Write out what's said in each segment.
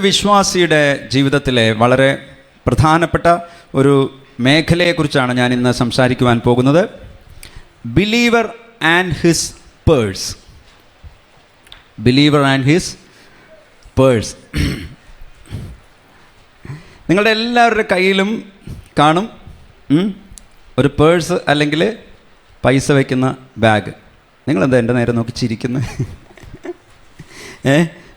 വിശ്വാസിയുടെ ജീവിതത്തിലെ വളരെ പ്രധാനപ്പെട്ട ഒരു മേഖലയെക്കുറിച്ചാണ് ഞാൻ ഇന്ന് സംസാരിക്കുവാൻ പോകുന്നത്. Believer and his purse. Believer and his purse. നിങ്ങളുടെ എല്ലാവരുടെ കയ്യിലും കാണും ഒരു പേഴ്സ് അല്ലെങ്കിൽ പൈസ വയ്ക്കുന്ന ബാഗ്. നിങ്ങളെന്താ എൻ്റെ നേരെ നോക്കി ചിരിക്കുന്നത്?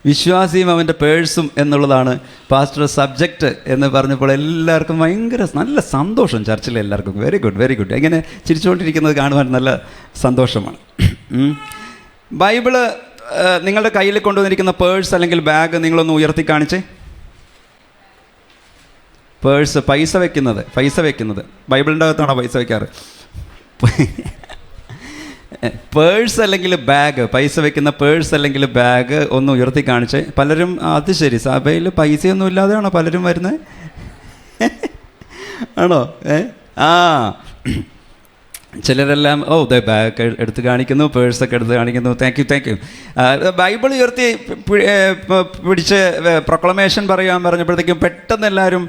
വിശ്വാസിയും അവൻ്റെ പേഴ്സും എന്നുള്ളതാണ് പാസ്റ്റർ സബ്ജക്റ്റ് എന്ന് പറഞ്ഞപ്പോൾ എല്ലാവർക്കും ഭയങ്കര നല്ല സന്തോഷം. ചർച്ചിലെ എല്ലാവർക്കും വെരി ഗുഡ് വെരി ഗുഡ്. ഇങ്ങനെ ചിരിച്ചുകൊണ്ടിരിക്കുന്നത് കാണുവാൻ നല്ല സന്തോഷമാണ്. ബൈബിള് നിങ്ങളുടെ കയ്യിൽ കൊണ്ടുവന്നിരിക്കുന്ന പേഴ്സ് അല്ലെങ്കിൽ ബാഗ് നിങ്ങളൊന്ന് ഉയർത്തി കാണിച്ചേ. പേഴ്സ്, പൈസ വയ്ക്കുന്നത് ബൈബിളിൻ്റെ അകത്താണോ പൈസ വയ്ക്കാറ്? പേഴ്സ് അല്ലെങ്കിൽ ബാഗ്, പൈസ വയ്ക്കുന്ന പേഴ്സ് അല്ലെങ്കിൽ ബാഗ് ഒന്ന് ഉയർത്തി കാണിച്ചേ. പലരും അത് ശരി, സഭയിൽ പൈസയൊന്നും ഇല്ലാതെയാണോ പലരും വരുന്നത്? ആണോ? ചിലരെല്ലാം ബാഗ് എടുത്ത് കാണിക്കുന്നു, പേഴ്സൊക്കെ എടുത്ത് കാണിക്കുന്നു. Thank you. ബൈബിൾ ഉയർത്തി പിടിച്ച് പ്രൊക്ലമേഷൻ പറയാൻ പറഞ്ഞപ്പോഴത്തേക്കും പെട്ടെന്ന് എല്ലാവരും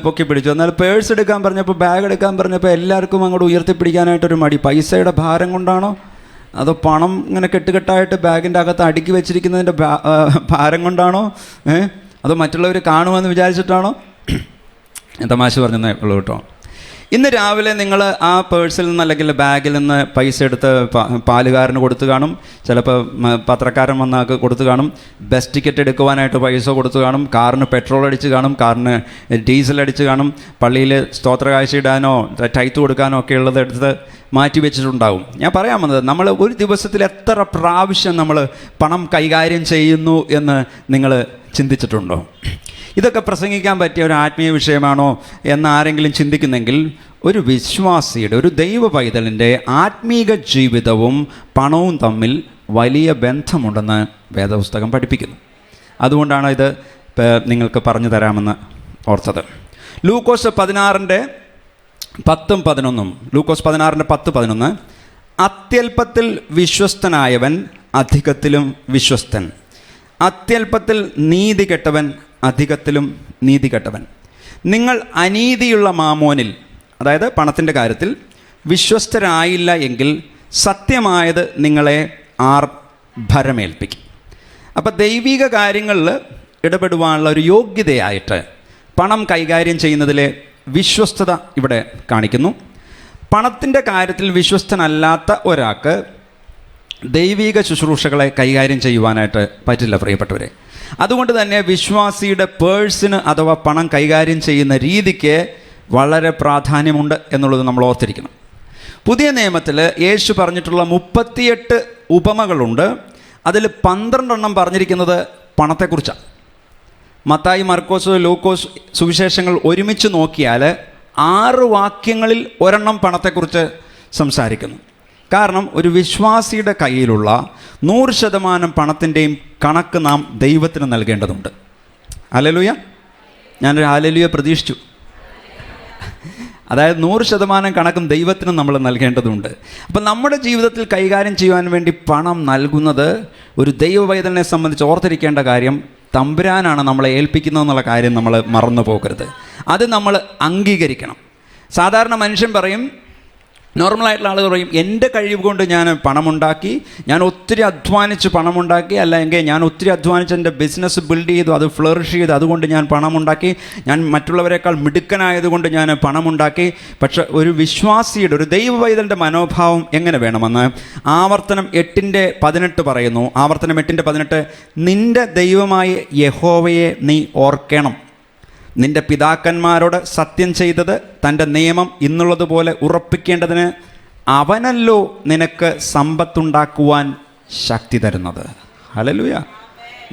പൊക്കി പിടിച്ചു. എന്നാൽ പേഴ്സ് എടുക്കാൻ പറഞ്ഞപ്പോൾ, ബാഗ് എടുക്കാൻ പറഞ്ഞപ്പോൾ എല്ലാവർക്കും അങ്ങോട്ട് ഉയർത്തിപ്പിടിക്കാനായിട്ടൊരു മടി. പൈസയുടെ ഭാരം കൊണ്ടാണോ അതോ പണം ഇങ്ങനെ കെട്ടുകെട്ടായിട്ട് ബാഗിൻ്റെ അകത്ത് അടുക്കി വെച്ചിരിക്കുന്നതിൻ്റെ ഭാരം കൊണ്ടാണോ? അതോ മറ്റുള്ളവർ കാണുമെന്ന് വിചാരിച്ചിട്ടാണോ? തമാശ പറഞ്ഞതേ ഉള്ളൂ കേട്ടോ. ഇന്ന് രാവിലെ നിങ്ങൾ ആ പേഴ്സിൽ നിന്ന് അല്ലെങ്കിൽ ബാഗിൽ നിന്ന് പൈസ എടുത്ത് പാലുകാരന് കൊടുത്തു കാണും, ചിലപ്പോൾ പത്രക്കാരൻ വന്നാൽ കൊടുത്തു കാണും, ബസ് ടിക്കറ്റ് എടുക്കുവാനായിട്ട് പൈസ കൊടുത്തു കാണും, കാറിന് പെട്രോൾ അടിച്ച് കാണും, കാറിന് ഡീസൽ അടിച്ച് കാണും, പള്ളിയിൽ സ്തോത്രകാഴ്ച ഇടാനോ ടൈത്ത് കൊടുക്കാനോ ഒക്കെ ഉള്ളത് എടുത്ത് മാറ്റി വെച്ചിട്ടുണ്ടാവും. ഞാൻ പറയാൻ വന്നത്, നമ്മൾ ഒരു ദിവസത്തിൽ എത്ര പ്രാവശ്യം നമ്മൾ പണം കൈകാര്യം ചെയ്യുന്നു എന്ന് നിങ്ങൾ ചിന്തിച്ചിട്ടുണ്ടോ? ഇതൊക്കെ പ്രസംഗിക്കാൻ പറ്റിയ ഒരു ആത്മീയ വിഷയമാണോ എന്ന് ആരെങ്കിലും ചിന്തിക്കുന്നെങ്കിൽ, ഒരു വിശ്വാസിയുടെ, ഒരു ദൈവ പൈതലിൻ്റെ ആത്മീക ജീവിതവും പണവും തമ്മിൽ വലിയ ബന്ധമുണ്ടെന്ന് വേദപുസ്തകം പഠിപ്പിക്കുന്നു. അതുകൊണ്ടാണ് ഇത് നിങ്ങൾക്ക് പറഞ്ഞു തരാമെന്ന് ഓർത്തത്. ലൂക്കോസ് 16:10-11. ലൂക്കോസ് 16:10-11. അത്യല്പത്തിൽ വിശ്വസ്തനായവൻ അധികത്തിലും വിശ്വസ്തൻ, അത്യല്പത്തിൽ നീതി കെട്ടവൻ അധികത്തിലും നീതി കെട്ടവൻ. നിങ്ങൾ അനീതിയുള്ള മാമോനിൽ, അതായത് പണത്തിൻ്റെ കാര്യത്തിൽ വിശ്വസ്തരായില്ല എങ്കിൽ സത്യമായത് നിങ്ങളെ ആർ ഭരമേൽപ്പിക്കും. അപ്പോൾ ദൈവിക കാര്യങ്ങളിൽ ഇടപെടുവാനുള്ള ഒരു യോഗ്യതയായിട്ട് പണം കൈകാര്യം ചെയ്യുന്നതിലെ വിശ്വസ്തത ഇവിടെ കാണിക്കുന്നു. പണത്തിൻ്റെ കാര്യത്തിൽ വിശ്വസ്തനല്ലാത്ത ഒരാൾക്ക് ദൈവിക ശുശ്രൂഷകളെ കൈകാര്യം ചെയ്യുവാനായിട്ട് പറ്റില്ല, പ്രിയപ്പെട്ടവരെ. അതുകൊണ്ട് തന്നെ വിശ്വാസിയുടെ പേഴ്സിന് അഥവാ പണം കൈകാര്യം ചെയ്യുന്ന രീതിക്ക് വളരെ പ്രാധാന്യമുണ്ട് എന്നുള്ളത് നമ്മൾ ഓർത്തിരിക്കണം. പുതിയ നിയമത്തിൽ യേശു പറഞ്ഞിട്ടുള്ള 38 ഉപമകളുണ്ട്. അതിൽ 12 പറഞ്ഞിരിക്കുന്നത് പണത്തെക്കുറിച്ചാണ്. മത്തായി, മർക്കോസ്, ലൂക്കോസ് സുവിശേഷങ്ങൾ ഒരുമിച്ച് നോക്കിയാൽ 6 വാക്യങ്ങളിൽ 1 പണത്തെക്കുറിച്ച് സംസാരിക്കുന്നു. കാരണം ഒരു വിശ്വാസിയുടെ കയ്യിലുള്ള 100% പണത്തിൻ്റെയും കണക്ക് നാം ദൈവത്തിന് നൽകേണ്ടതുണ്ട്. ഹല്ലേലൂയ. ഞാനൊരു ഹല്ലേലൂയ പ്രതീക്ഷിച്ചു. അതായത് 100% കണക്കും ദൈവത്തിന് നമ്മൾ നൽകേണ്ടതുണ്ട്. അപ്പം നമ്മുടെ ജീവിതത്തിൽ കൈകാര്യം ചെയ്യുവാൻ വേണ്ടി പണം നൽകുന്നത് ഒരു ദൈവവൈതലിനെ സംബന്ധിച്ച് ഓർത്തിരിക്കേണ്ട കാര്യം, തമ്പുരാനാണ് നമ്മളെ ഏൽപ്പിക്കുന്നതെന്നുള്ള കാര്യം നമ്മൾ മറന്നു പോകരുത്. അത് നമ്മൾ അംഗീകരിക്കണം. സാധാരണ മനുഷ്യൻ പറയും, നോർമലായിട്ടുള്ള ആളുകൾ പറയും, എൻ്റെ കഴിവ് കൊണ്ട് ഞാൻ പണമുണ്ടാക്കി, ഞാൻ ഒത്തിരി അധ്വാനിച്ച് പണമുണ്ടാക്കി, അല്ലെങ്കിൽ ഞാൻ ഒത്തിരി അധ്വാനിച്ച് എൻ്റെ ബിസിനസ് ബിൽഡ് ചെയ്തു, അത് ഫ്ലറിഷ് ചെയ്തു, അതുകൊണ്ട് ഞാൻ പണമുണ്ടാക്കി, ഞാൻ മറ്റുള്ളവരെക്കാൾ മിടുക്കനായതുകൊണ്ട് ഞാൻ പണമുണ്ടാക്കി. പക്ഷെ ഒരു വിശ്വാസിയുടെ, ഒരു ദൈവ പൈതലിൻ്റെ മനോഭാവം എങ്ങനെ വേണമെന്ന് ആവർത്തനം 8:18 പറയുന്നു. ആവർത്തനം 8:18. നിൻ്റെ ദൈവമായ യഹോവയെ നീ ഓർക്കണം, നിന്റെ പിതാക്കന്മാരോട് സത്യം ചെയ്തത് തൻ്റെ നിയമം ഇന്നുള്ളതുപോലെ ഉറപ്പിക്കേണ്ടതിന് അവനല്ലോ നിനക്ക് സമ്പത്തുണ്ടാക്കുവാൻ ശക്തി തരുന്നത്. ഹല്ലേലൂയ.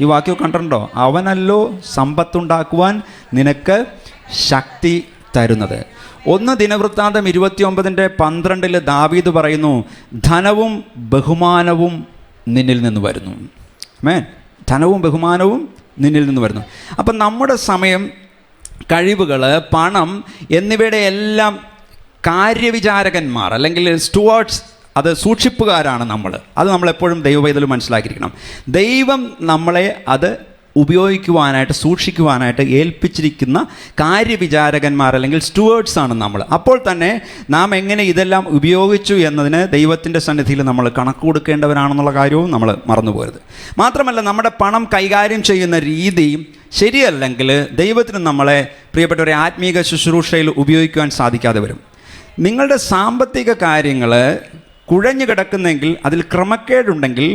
ഈ വാക്യം കണ്ടിട്ടുണ്ടോ? അവനല്ലോ സമ്പത്തുണ്ടാക്കുവാൻ നിനക്ക് ശക്തി തരുന്നത്. 1 ദിനവൃത്താന്തം 29:12 ദാവീദ് പറയുന്നു, ധനവും ബഹുമാനവും നിന്നിൽ നിന്ന് വരുന്നു. ധനവും ബഹുമാനവും നിന്നിൽ നിന്ന് വരുന്നു. അപ്പം നമ്മുടെ സമയം, കഴിവുകൾ, പണം എന്നിവയുടെ എല്ലാം കാര്യവിചാരകന്മാർ അല്ലെങ്കിൽ സ്റ്റുവാർഡ്സ്, അത് സൂക്ഷിപ്പുകാരാണ് നമ്മൾ. അത് നമ്മളെപ്പോഴും ദൈവവേദത്തിൽ മനസ്സിലാക്കിയിരിക്കണം. ദൈവം നമ്മളെ അത് ഉപയോഗിക്കുവാനായിട്ട്, സൂക്ഷിക്കുവാനായിട്ട് ഏൽപ്പിച്ചിരിക്കുന്ന കാര്യവിചാരകന്മാർ അല്ലെങ്കിൽ സ്റ്റുവേർഡ്സാണ് നമ്മൾ. അപ്പോൾ തന്നെ നാം എങ്ങനെ ഇതെല്ലാം ഉപയോഗിച്ചു എന്നതിന് ദൈവത്തിൻ്റെ സന്നിധിയിൽ നമ്മൾ കണക്ക് കൊടുക്കേണ്ടവരാണെന്നുള്ള കാര്യവും നമ്മൾ മറന്നുപോകരുത്. മാത്രമല്ല, നമ്മുടെ പണം കൈകാര്യം ചെയ്യുന്ന രീതി ശരിയല്ലെങ്കിൽ ദൈവത്തിന് നമ്മളെ പ്രിയപ്പെട്ടവരെ ആത്മീക ശുശ്രൂഷയിൽ ഉപയോഗിക്കുവാൻ സാധിക്കാതെ വരും. നിങ്ങളുടെ സാമ്പത്തിക കാര്യങ്ങൾ കുഴഞ്ഞു കിടക്കുന്നെങ്കിൽ, അതിൽ ക്രമക്കേടുണ്ടെങ്കിൽ,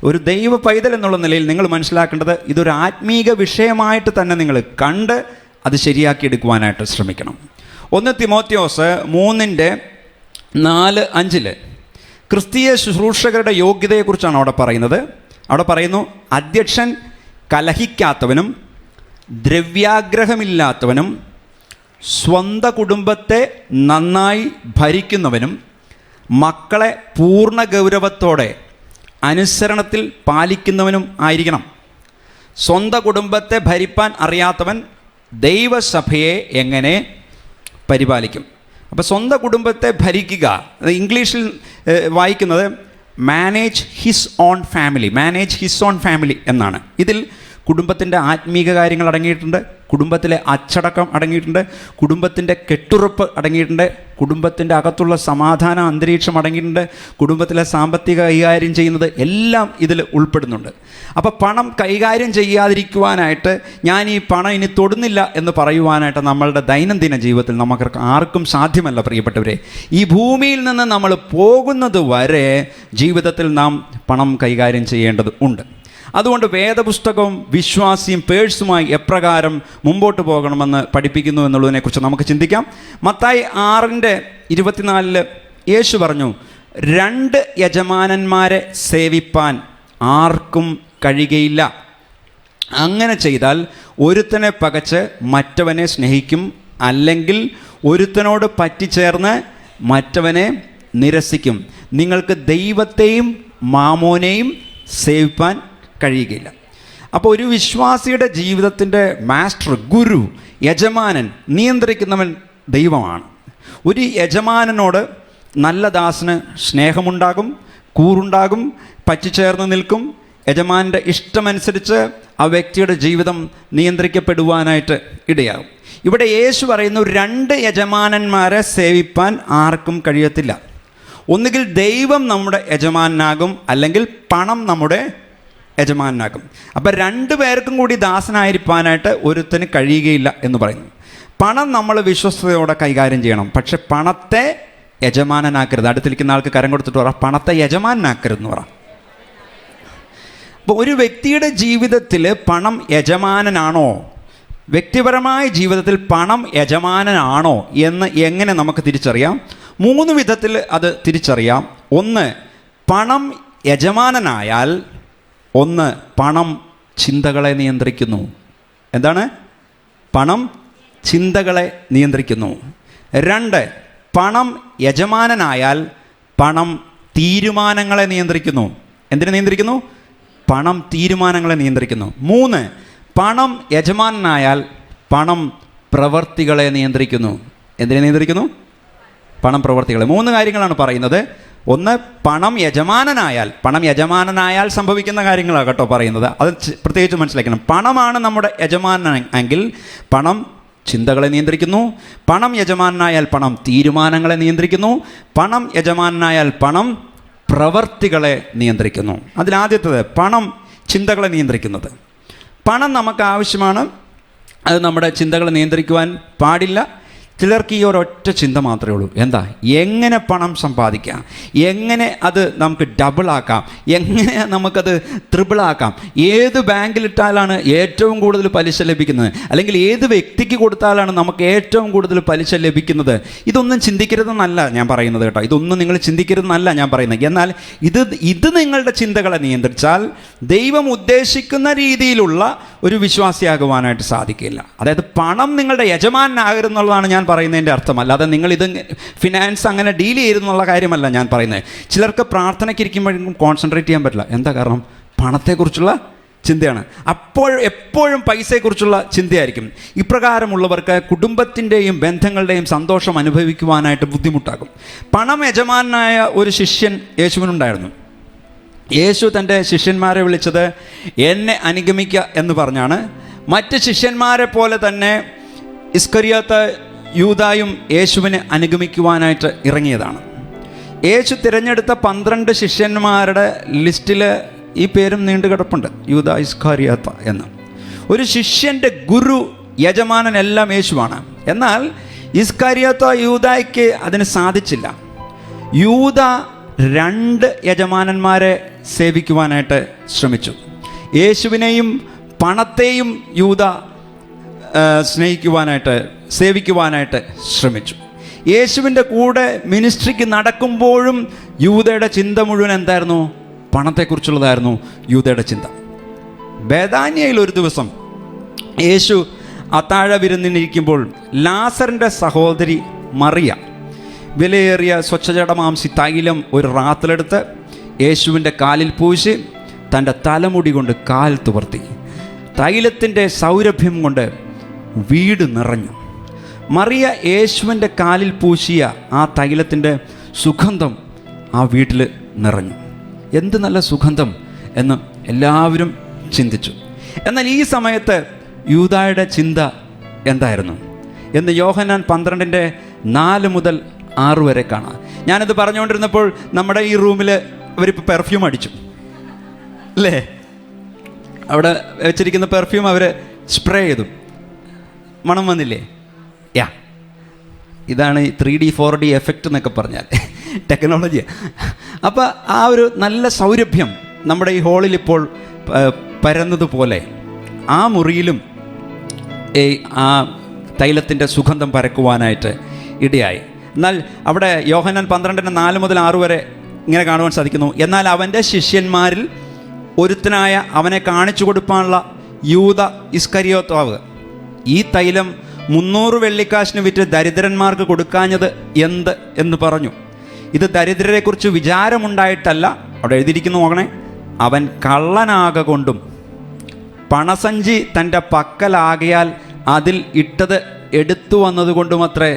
ഒരു ദൈവ പൈതൽ എന്നുള്ള നിലയിൽ നിങ്ങൾ മനസ്സിലാക്കേണ്ടത് ഇതൊരു ആത്മീക വിഷയമായിട്ട് തന്നെ നിങ്ങൾ കണ്ട് അത് ശരിയാക്കിയെടുക്കുവാനായിട്ട് ശ്രമിക്കണം. 1 തിമോത്തിയോസ് 3:4-5 ക്രിസ്തീയ ശുശ്രൂഷകരുടെ യോഗ്യതയെക്കുറിച്ചാണ് അവിടെ പറയുന്നത്. അവിടെ പറയുന്നു, അധ്യക്ഷൻ കലഹിക്കാത്തവനും ദ്രവ്യാഗ്രഹമില്ലാത്തവനും സ്വന്തം കുടുംബത്തെ നന്നായി ഭരിക്കുന്നവനും മക്കളെ പൂർണ്ണ ഗൗരവത്തോടെ അനുസരണത്തിൽ പാലിക്കുന്നവനും ആയിരിക്കണം. സ്വന്തം കുടുംബത്തെ ഭരിപ്പാൻ അറിയാത്തവൻ ദൈവസഭയെ എങ്ങനെ പരിപാലിക്കും? അപ്പോൾ സ്വന്തം കുടുംബത്തെ ഭരിക്കുക, ഇംഗ്ലീഷിൽ വായിക്കുന്നത് മാനേജ് ഹിസ് ഓൺ ഫാമിലി എന്നാണ്. ഇതിൽ കുടുംബത്തിൻ്റെ ആത്മീക കാര്യങ്ങൾ അടങ്ങിയിട്ടുണ്ട്, കുടുംബത്തിലെ അച്ചടക്കം അടങ്ങിയിട്ടുണ്ട്, കുടുംബത്തിൻ്റെ കെട്ടുറപ്പ് അടങ്ങിയിട്ടുണ്ട്, കുടുംബത്തിൻ്റെ അകത്തുള്ള സമാധാന അന്തരീക്ഷം അടങ്ങിയിട്ടുണ്ട്, കുടുംബത്തിലെ സാമ്പത്തിക കൈകാര്യം ചെയ്യുന്നത് എല്ലാം ഇതിൽ ഉൾപ്പെടുന്നുണ്ട്. അപ്പോൾ പണം കൈകാര്യം ചെയ്യാതിരിക്കുവാനായിട്ട്, ഞാൻ ഈ പണം ഇനി തൊടുന്നില്ല എന്ന് പറയുവാനായിട്ട് നമ്മളുടെ ദൈനംദിന ജീവിതത്തിൽ നമുക്ക് ആർക്കും സാധ്യമല്ല പ്രിയപ്പെട്ടവരെ. ഈ ഭൂമിയിൽ നിന്ന് നമ്മൾ പോകുന്നത് വരെ ജീവിതത്തിൽ നാം പണം കൈകാര്യം ചെയ്യേണ്ടത് ഉണ്ട്. അതുകൊണ്ട് വേദപുസ്തകവും വിശ്വാസിയും പേഴ്സുമായി എപ്രകാരം മുമ്പോട്ട് പോകണമെന്ന് പഠിപ്പിക്കുന്നു എന്നുള്ളതിനെക്കുറിച്ച് നമുക്ക് ചിന്തിക്കാം. മത്തായി 6:24 യേശു പറഞ്ഞു, 2 യജമാനന്മാരെ സേവിപ്പാൻ ആർക്കും കഴിയുകയില്ല. അങ്ങനെ ചെയ്താൽ ഒരുത്തനെ പകച്ച് മറ്റവനെ സ്നേഹിക്കും, അല്ലെങ്കിൽ ഒരുത്തനോട് പറ്റിച്ചേർന്ന് മറ്റവനെ നിരസിക്കും. നിങ്ങൾക്ക് ദൈവത്തെയും മാമോനെയും സേവിപ്പാൻ കഴിയുകയില്ല. അപ്പോൾ ഒരു വിശ്വാസിയുടെ ജീവിതത്തിൻ്റെ മാസ്റ്റർ, ഗുരു, യജമാനൻ, നിയന്ത്രിക്കുന്നവൻ ദൈവമാണ്. ഒരു യജമാനനോട് നല്ല ദാസന് സ്നേഹമുണ്ടാകും, കൂറുണ്ടാകും, പറ്റിച്ചേർന്ന് നിൽക്കും. യജമാനൻ്റെ ഇഷ്ടമനുസരിച്ച് ആ വ്യക്തിയുടെ ജീവിതം നിയന്ത്രിക്കപ്പെടുവാനായിട്ട് ഇടയാകും. ഇവിടെ യേശു പറയുന്നു, 2 യജമാനന്മാരെ സേവിപ്പാൻ ആർക്കും കഴിയത്തില്ല. ഒന്നുകിൽ ദൈവം നമ്മുടെ യജമാനാകും, അല്ലെങ്കിൽ പണം നമ്മുടെ യജമാനാകും. അപ്പം 2 പേർക്കും കൂടി ദാസനായിരിക്കാനായിട്ട് ഒരുത്തന് കഴിയുകയില്ല എന്ന് പറയുന്നു. പണം നമ്മൾ വിശ്വസ്തയോടെ കൈകാര്യം ചെയ്യണം, പക്ഷെ പണത്തെ യജമാനനാക്കരുത്. അടുത്തിരിക്കുന്ന ആൾക്ക് കരം കൊടുത്തിട്ട് പറ, പണത്തെ യജമാനാക്കരുതെന്ന് പറ. അപ്പോൾ ഒരു വ്യക്തിയുടെ ജീവിതത്തിൽ പണം യജമാനനാണോ, വ്യക്തിപരമായ ജീവിതത്തിൽ പണം യജമാനനാണോ എന്ന് എങ്ങനെ നമുക്ക് തിരിച്ചറിയാം? 3 വിധത്തിൽ അത് തിരിച്ചറിയാം. 1, പണം യജമാനനായാൽ, 1, പണം ചിന്തകളെ നിയന്ത്രിക്കുന്നു. എന്താണ്? പണം ചിന്തകളെ നിയന്ത്രിക്കുന്നു. 2, പണം യജമാനനായാൽ പണം തീരുമാനങ്ങളെ നിയന്ത്രിക്കുന്നു. എന്തിനെ നിയന്ത്രിക്കുന്നു? പണം തീരുമാനങ്ങളെ നിയന്ത്രിക്കുന്നു. 3, പണം യജമാനനായാൽ പണം പ്രവർത്തികളെ നിയന്ത്രിക്കുന്നു. എന്തിനെ നിയന്ത്രിക്കുന്നു? പണം പ്രവർത്തികളെ. 3 കാര്യങ്ങളാണ് പറയുന്നത്. 1, പണം യജമാനനായാൽ സംഭവിക്കുന്ന കാര്യങ്ങളാണ് കേട്ടോ പറയുന്നത്. അത് പ്രത്യേകിച്ച് മനസ്സിലാക്കണം. പണമാണ് നമ്മുടെ യജമാനൻ എങ്കിൽ പണം ചിന്തകളെ നിയന്ത്രിക്കുന്നു. പണം യജമാനായാൽ പണം തീരുമാനങ്ങളെ നിയന്ത്രിക്കുന്നു. പണം യജമാനായാൽ പണം പ്രവർത്തികളെ നിയന്ത്രിക്കുന്നു. അതിലാദ്യത്തേത് പണം ചിന്തകളെ നിയന്ത്രിക്കുന്നത്. പണം നമുക്ക് ആവശ്യമാണ്, അത് നമ്മുടെ ചിന്തകളെ നിയന്ത്രിക്കുവാൻ പാടില്ല. ചിലർക്ക് ഈ ഒരൊറ്റ ചിന്ത മാത്രമേ ഉള്ളൂ. എന്താ? എങ്ങനെ പണം സമ്പാദിക്കാം, എങ്ങനെ അത് നമുക്ക് ഡബിളാക്കാം, എങ്ങനെ നമുക്കത് ട്രിപ്പിളാക്കാം, ഏത് ബാങ്കിലിട്ടാലാണ് ഏറ്റവും കൂടുതൽ പലിശ ലഭിക്കുന്നത്, അല്ലെങ്കിൽ ഏത് വ്യക്തിക്ക് കൊടുത്താലാണ് നമുക്ക് ഏറ്റവും കൂടുതൽ പലിശ ലഭിക്കുന്നത്. ഇതൊന്നും ചിന്തിക്കരുതെന്നല്ല ഞാൻ പറയുന്നത് കേട്ടോ, ഇതൊന്നും നിങ്ങൾ ചിന്തിക്കരുതെന്നല്ല ഞാൻ പറയുന്നത്. എന്നാൽ ഇത് നിങ്ങളുടെ ചിന്തകളെ നിയന്ത്രിച്ചാൽ ദൈവം ഉദ്ദേശിക്കുന്ന രീതിയിലുള്ള ഒരു വിശ്വാസിയാകുവാനായിട്ട് സാധിക്കില്ല. അതായത് പണം നിങ്ങളുടെ യജമാനാകരുതെന്നുള്ളതാണ് ഞാൻ പറയുന്നതിൻ്റെ അർത്ഥം. അല്ലാതെ നിങ്ങളിത് ഫിനാൻസ് അങ്ങനെ ഡീൽ ചെയ്തെന്നുള്ള കാര്യമല്ല ഞാൻ പറയുന്നത്. ചിലർക്ക് പ്രാർത്ഥനയ്ക്ക് ഇരിക്കുമ്പോഴേക്കും കോൺസെൻട്രേറ്റ് ചെയ്യാൻ പറ്റില്ല. എന്താ കാരണം? പണത്തെക്കുറിച്ചുള്ള ചിന്തയാണ്. എപ്പോഴും പൈസയെക്കുറിച്ചുള്ള ചിന്തയായിരിക്കും. ഇപ്രകാരമുള്ളവർക്ക് കുടുംബത്തിൻ്റെയും ബന്ധങ്ങളുടെയും സന്തോഷം അനുഭവിക്കുവാനായിട്ട് ബുദ്ധിമുട്ടാകും. പണം യജമാനായ ഒരു ശിഷ്യൻ യേശുവിനുണ്ടായിരുന്നു. യേശു തൻ്റെ ശിഷ്യന്മാരെ വിളിച്ചത് എന്നെ അനുഗമിക്കുക എന്ന് പറഞ്ഞാണ്. മറ്റ് ശിഷ്യന്മാരെ പോലെ തന്നെ ഇസ്കറിയോത്ത യൂദായും യേശുവിനെ അനുഗമിക്കുവാനായിട്ട് ഇറങ്ങിയതാണ്. യേശു തിരഞ്ഞെടുത്ത 12 ശിഷ്യന്മാരുടെ ലിസ്റ്റിൽ ഈ പേരും നീണ്ടു കിടപ്പുണ്ട്, യൂദാ ഇസ്കറിയോത്ത എന്ന്. ഒരു ശിഷ്യൻ്റെ ഗുരു, യജമാനൻ എല്ലാം യേശുവാണ്. എന്നാൽ ഇസ്കറിയോത്ത യൂദായ്ക്ക് അതിന് സാധിച്ചില്ല. യൂദ 2 യജമാനന്മാരെ സേവിക്കുവാനായിട്ട് ശ്രമിച്ചു. യേശുവിനെയും പണത്തെയും യൂദ സേവിക്കുവാനായിട്ട് ശ്രമിച്ചു. യേശുവിൻ്റെ കൂടെ മിനിസ്ട്രിക്ക് നടക്കുമ്പോഴും യൂദയുടെ ചിന്ത മുഴുവൻ എന്തായിരുന്നു? പണത്തെക്കുറിച്ചുള്ളതായിരുന്നു യൂദയുടെ ചിന്ത. ബേഥാന്യയിൽ ഒരു ദിവസം യേശു അത്താഴ വിരുന്നിനിരിക്കുമ്പോൾ ലാസറിൻ്റെ സഹോദരി മറിയ വിലയേറിയ സ്വച്ഛജടമാംസി തൈലം ഒരു റാത്തിലെടുത്ത് യേശുവിൻ്റെ കാലിൽ പൂശി തൻ്റെ തലമുടി കൊണ്ട് കാൽ തുവർത്തി. തൈലത്തിൻ്റെ സൗരഭ്യം കൊണ്ട് വീട് നിറഞ്ഞു. മറിയ യേശുവിൻ്റെ കാലിൽ പൂശിയ ആ തൈലത്തിൻ്റെ സുഗന്ധം ആ വീട്ടിൽ നിറഞ്ഞു. എന്ത് നല്ല സുഗന്ധം എന്ന് എല്ലാവരും ചിന്തിച്ചു. എന്നാൽ ഈ സമയത്ത് യൂദായുടെ ചിന്ത എന്തായിരുന്നു എന്ന് യോഹന്നാൻ 12:4 മുതൽ 6 വരെ കാണാം. ഞാനിത് പറഞ്ഞുകൊണ്ടിരുന്നപ്പോൾ നമ്മുടെ ഈ റൂമിൽ അവരിപ്പോൾ പെർഫ്യൂം അടിച്ചു അല്ലേ? അവിടെ വെച്ചിരിക്കുന്ന പെർഫ്യൂം അവർ സ്പ്രേ ചെയ്തു, മണം വന്നില്ലേ? ഇതാണ് ഈ 3D 4D എഫക്റ്റ് എന്നൊക്കെ പറഞ്ഞാൽ ടെക്നോളജി. അപ്പോൾ ആ ഒരു നല്ല സൗരഭ്യം നമ്മുടെ ഈ ഹോളിൽ ഇപ്പോൾ പരന്നതുപോലെ ആ മുറിയിലും ആ തൈലത്തിൻ്റെ സുഗന്ധം പരക്കുവാനായിട്ട് ഇടയായി. എന്നാൽ അവിടെ യോഹന്നാൻ 12:4 മുതൽ 6 വരെ ഇങ്ങനെ കാണുവാൻ സാധിക്കുന്നു. എന്നാൽ അവൻ്റെ ശിഷ്യന്മാരിൽ ഒരുത്തനായ അവനെ കാണിച്ചു കൊടുക്കാനുള്ള യൂദ ഇസ്കറിയോത്താവ് ഈ തൈലം 300 വെള്ളിക്കാശിന് വിറ്റ് ദരിദ്രന്മാർക്ക് കൊടുക്കാഞ്ഞത് എന്ത് എന്ന് പറഞ്ഞു. ഇത് ദരിദ്രരെക്കുറിച്ച് വിചാരമുണ്ടായിട്ടല്ല, അവിടെ എഴുതിയിരിക്കുന്നു നോക്കണേ, അവൻ കള്ളനാകൊണ്ടും പണസഞ്ചി തൻ്റെ പക്കലാകയാൽ അതിൽ ഇട്ടത് എടുത്തു വന്നതുകൊണ്ടുമത്രേ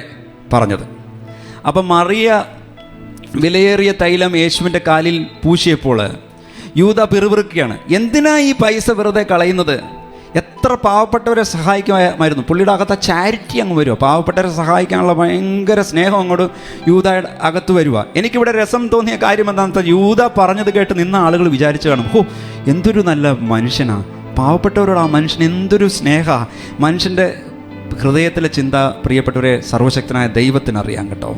പറഞ്ഞത്. അപ്പം മറിയ വിലയേറിയ തൈലം യേശുവിൻ്റെ കാലിൽ പൂശിയപ്പോൾ യൂദ പിറുപിറുക്കുകയാണ്. എന്തിനാ ഈ പൈസ വെറുതെ കളയുന്നത്? എത്ര പാവപ്പെട്ടവരെ സഹായിക്കുമായിരുന്നു. പുള്ളിയുടെ അകത്ത് ചാരിറ്റി അങ്ങ് വരുക, പാവപ്പെട്ടവരെ സഹായിക്കാനുള്ള ഭയങ്കര സ്നേഹം അങ്ങോട്ട് യൂദയുടെ അകത്ത് വരിക. എനിക്കിവിടെ രസം തോന്നിയ കാര്യം എന്താണെന്ന് വെച്ചാൽ, യൂദ പറഞ്ഞത് കേട്ട് നിന്ന ആളുകൾ വിചാരിച്ചു കാണും, എന്തൊരു നല്ല മനുഷ്യനാണ്, പാവപ്പെട്ടവരോട് ആ മനുഷ്യൻ എന്തൊരു സ്നേഹ. മനുഷ്യൻ്റെ ഹൃദയത്തിലെ ചിന്ത പ്രിയപ്പെട്ടവരെ സർവശക്തനായ ദൈവത്തിനറിയാം കേട്ടോ.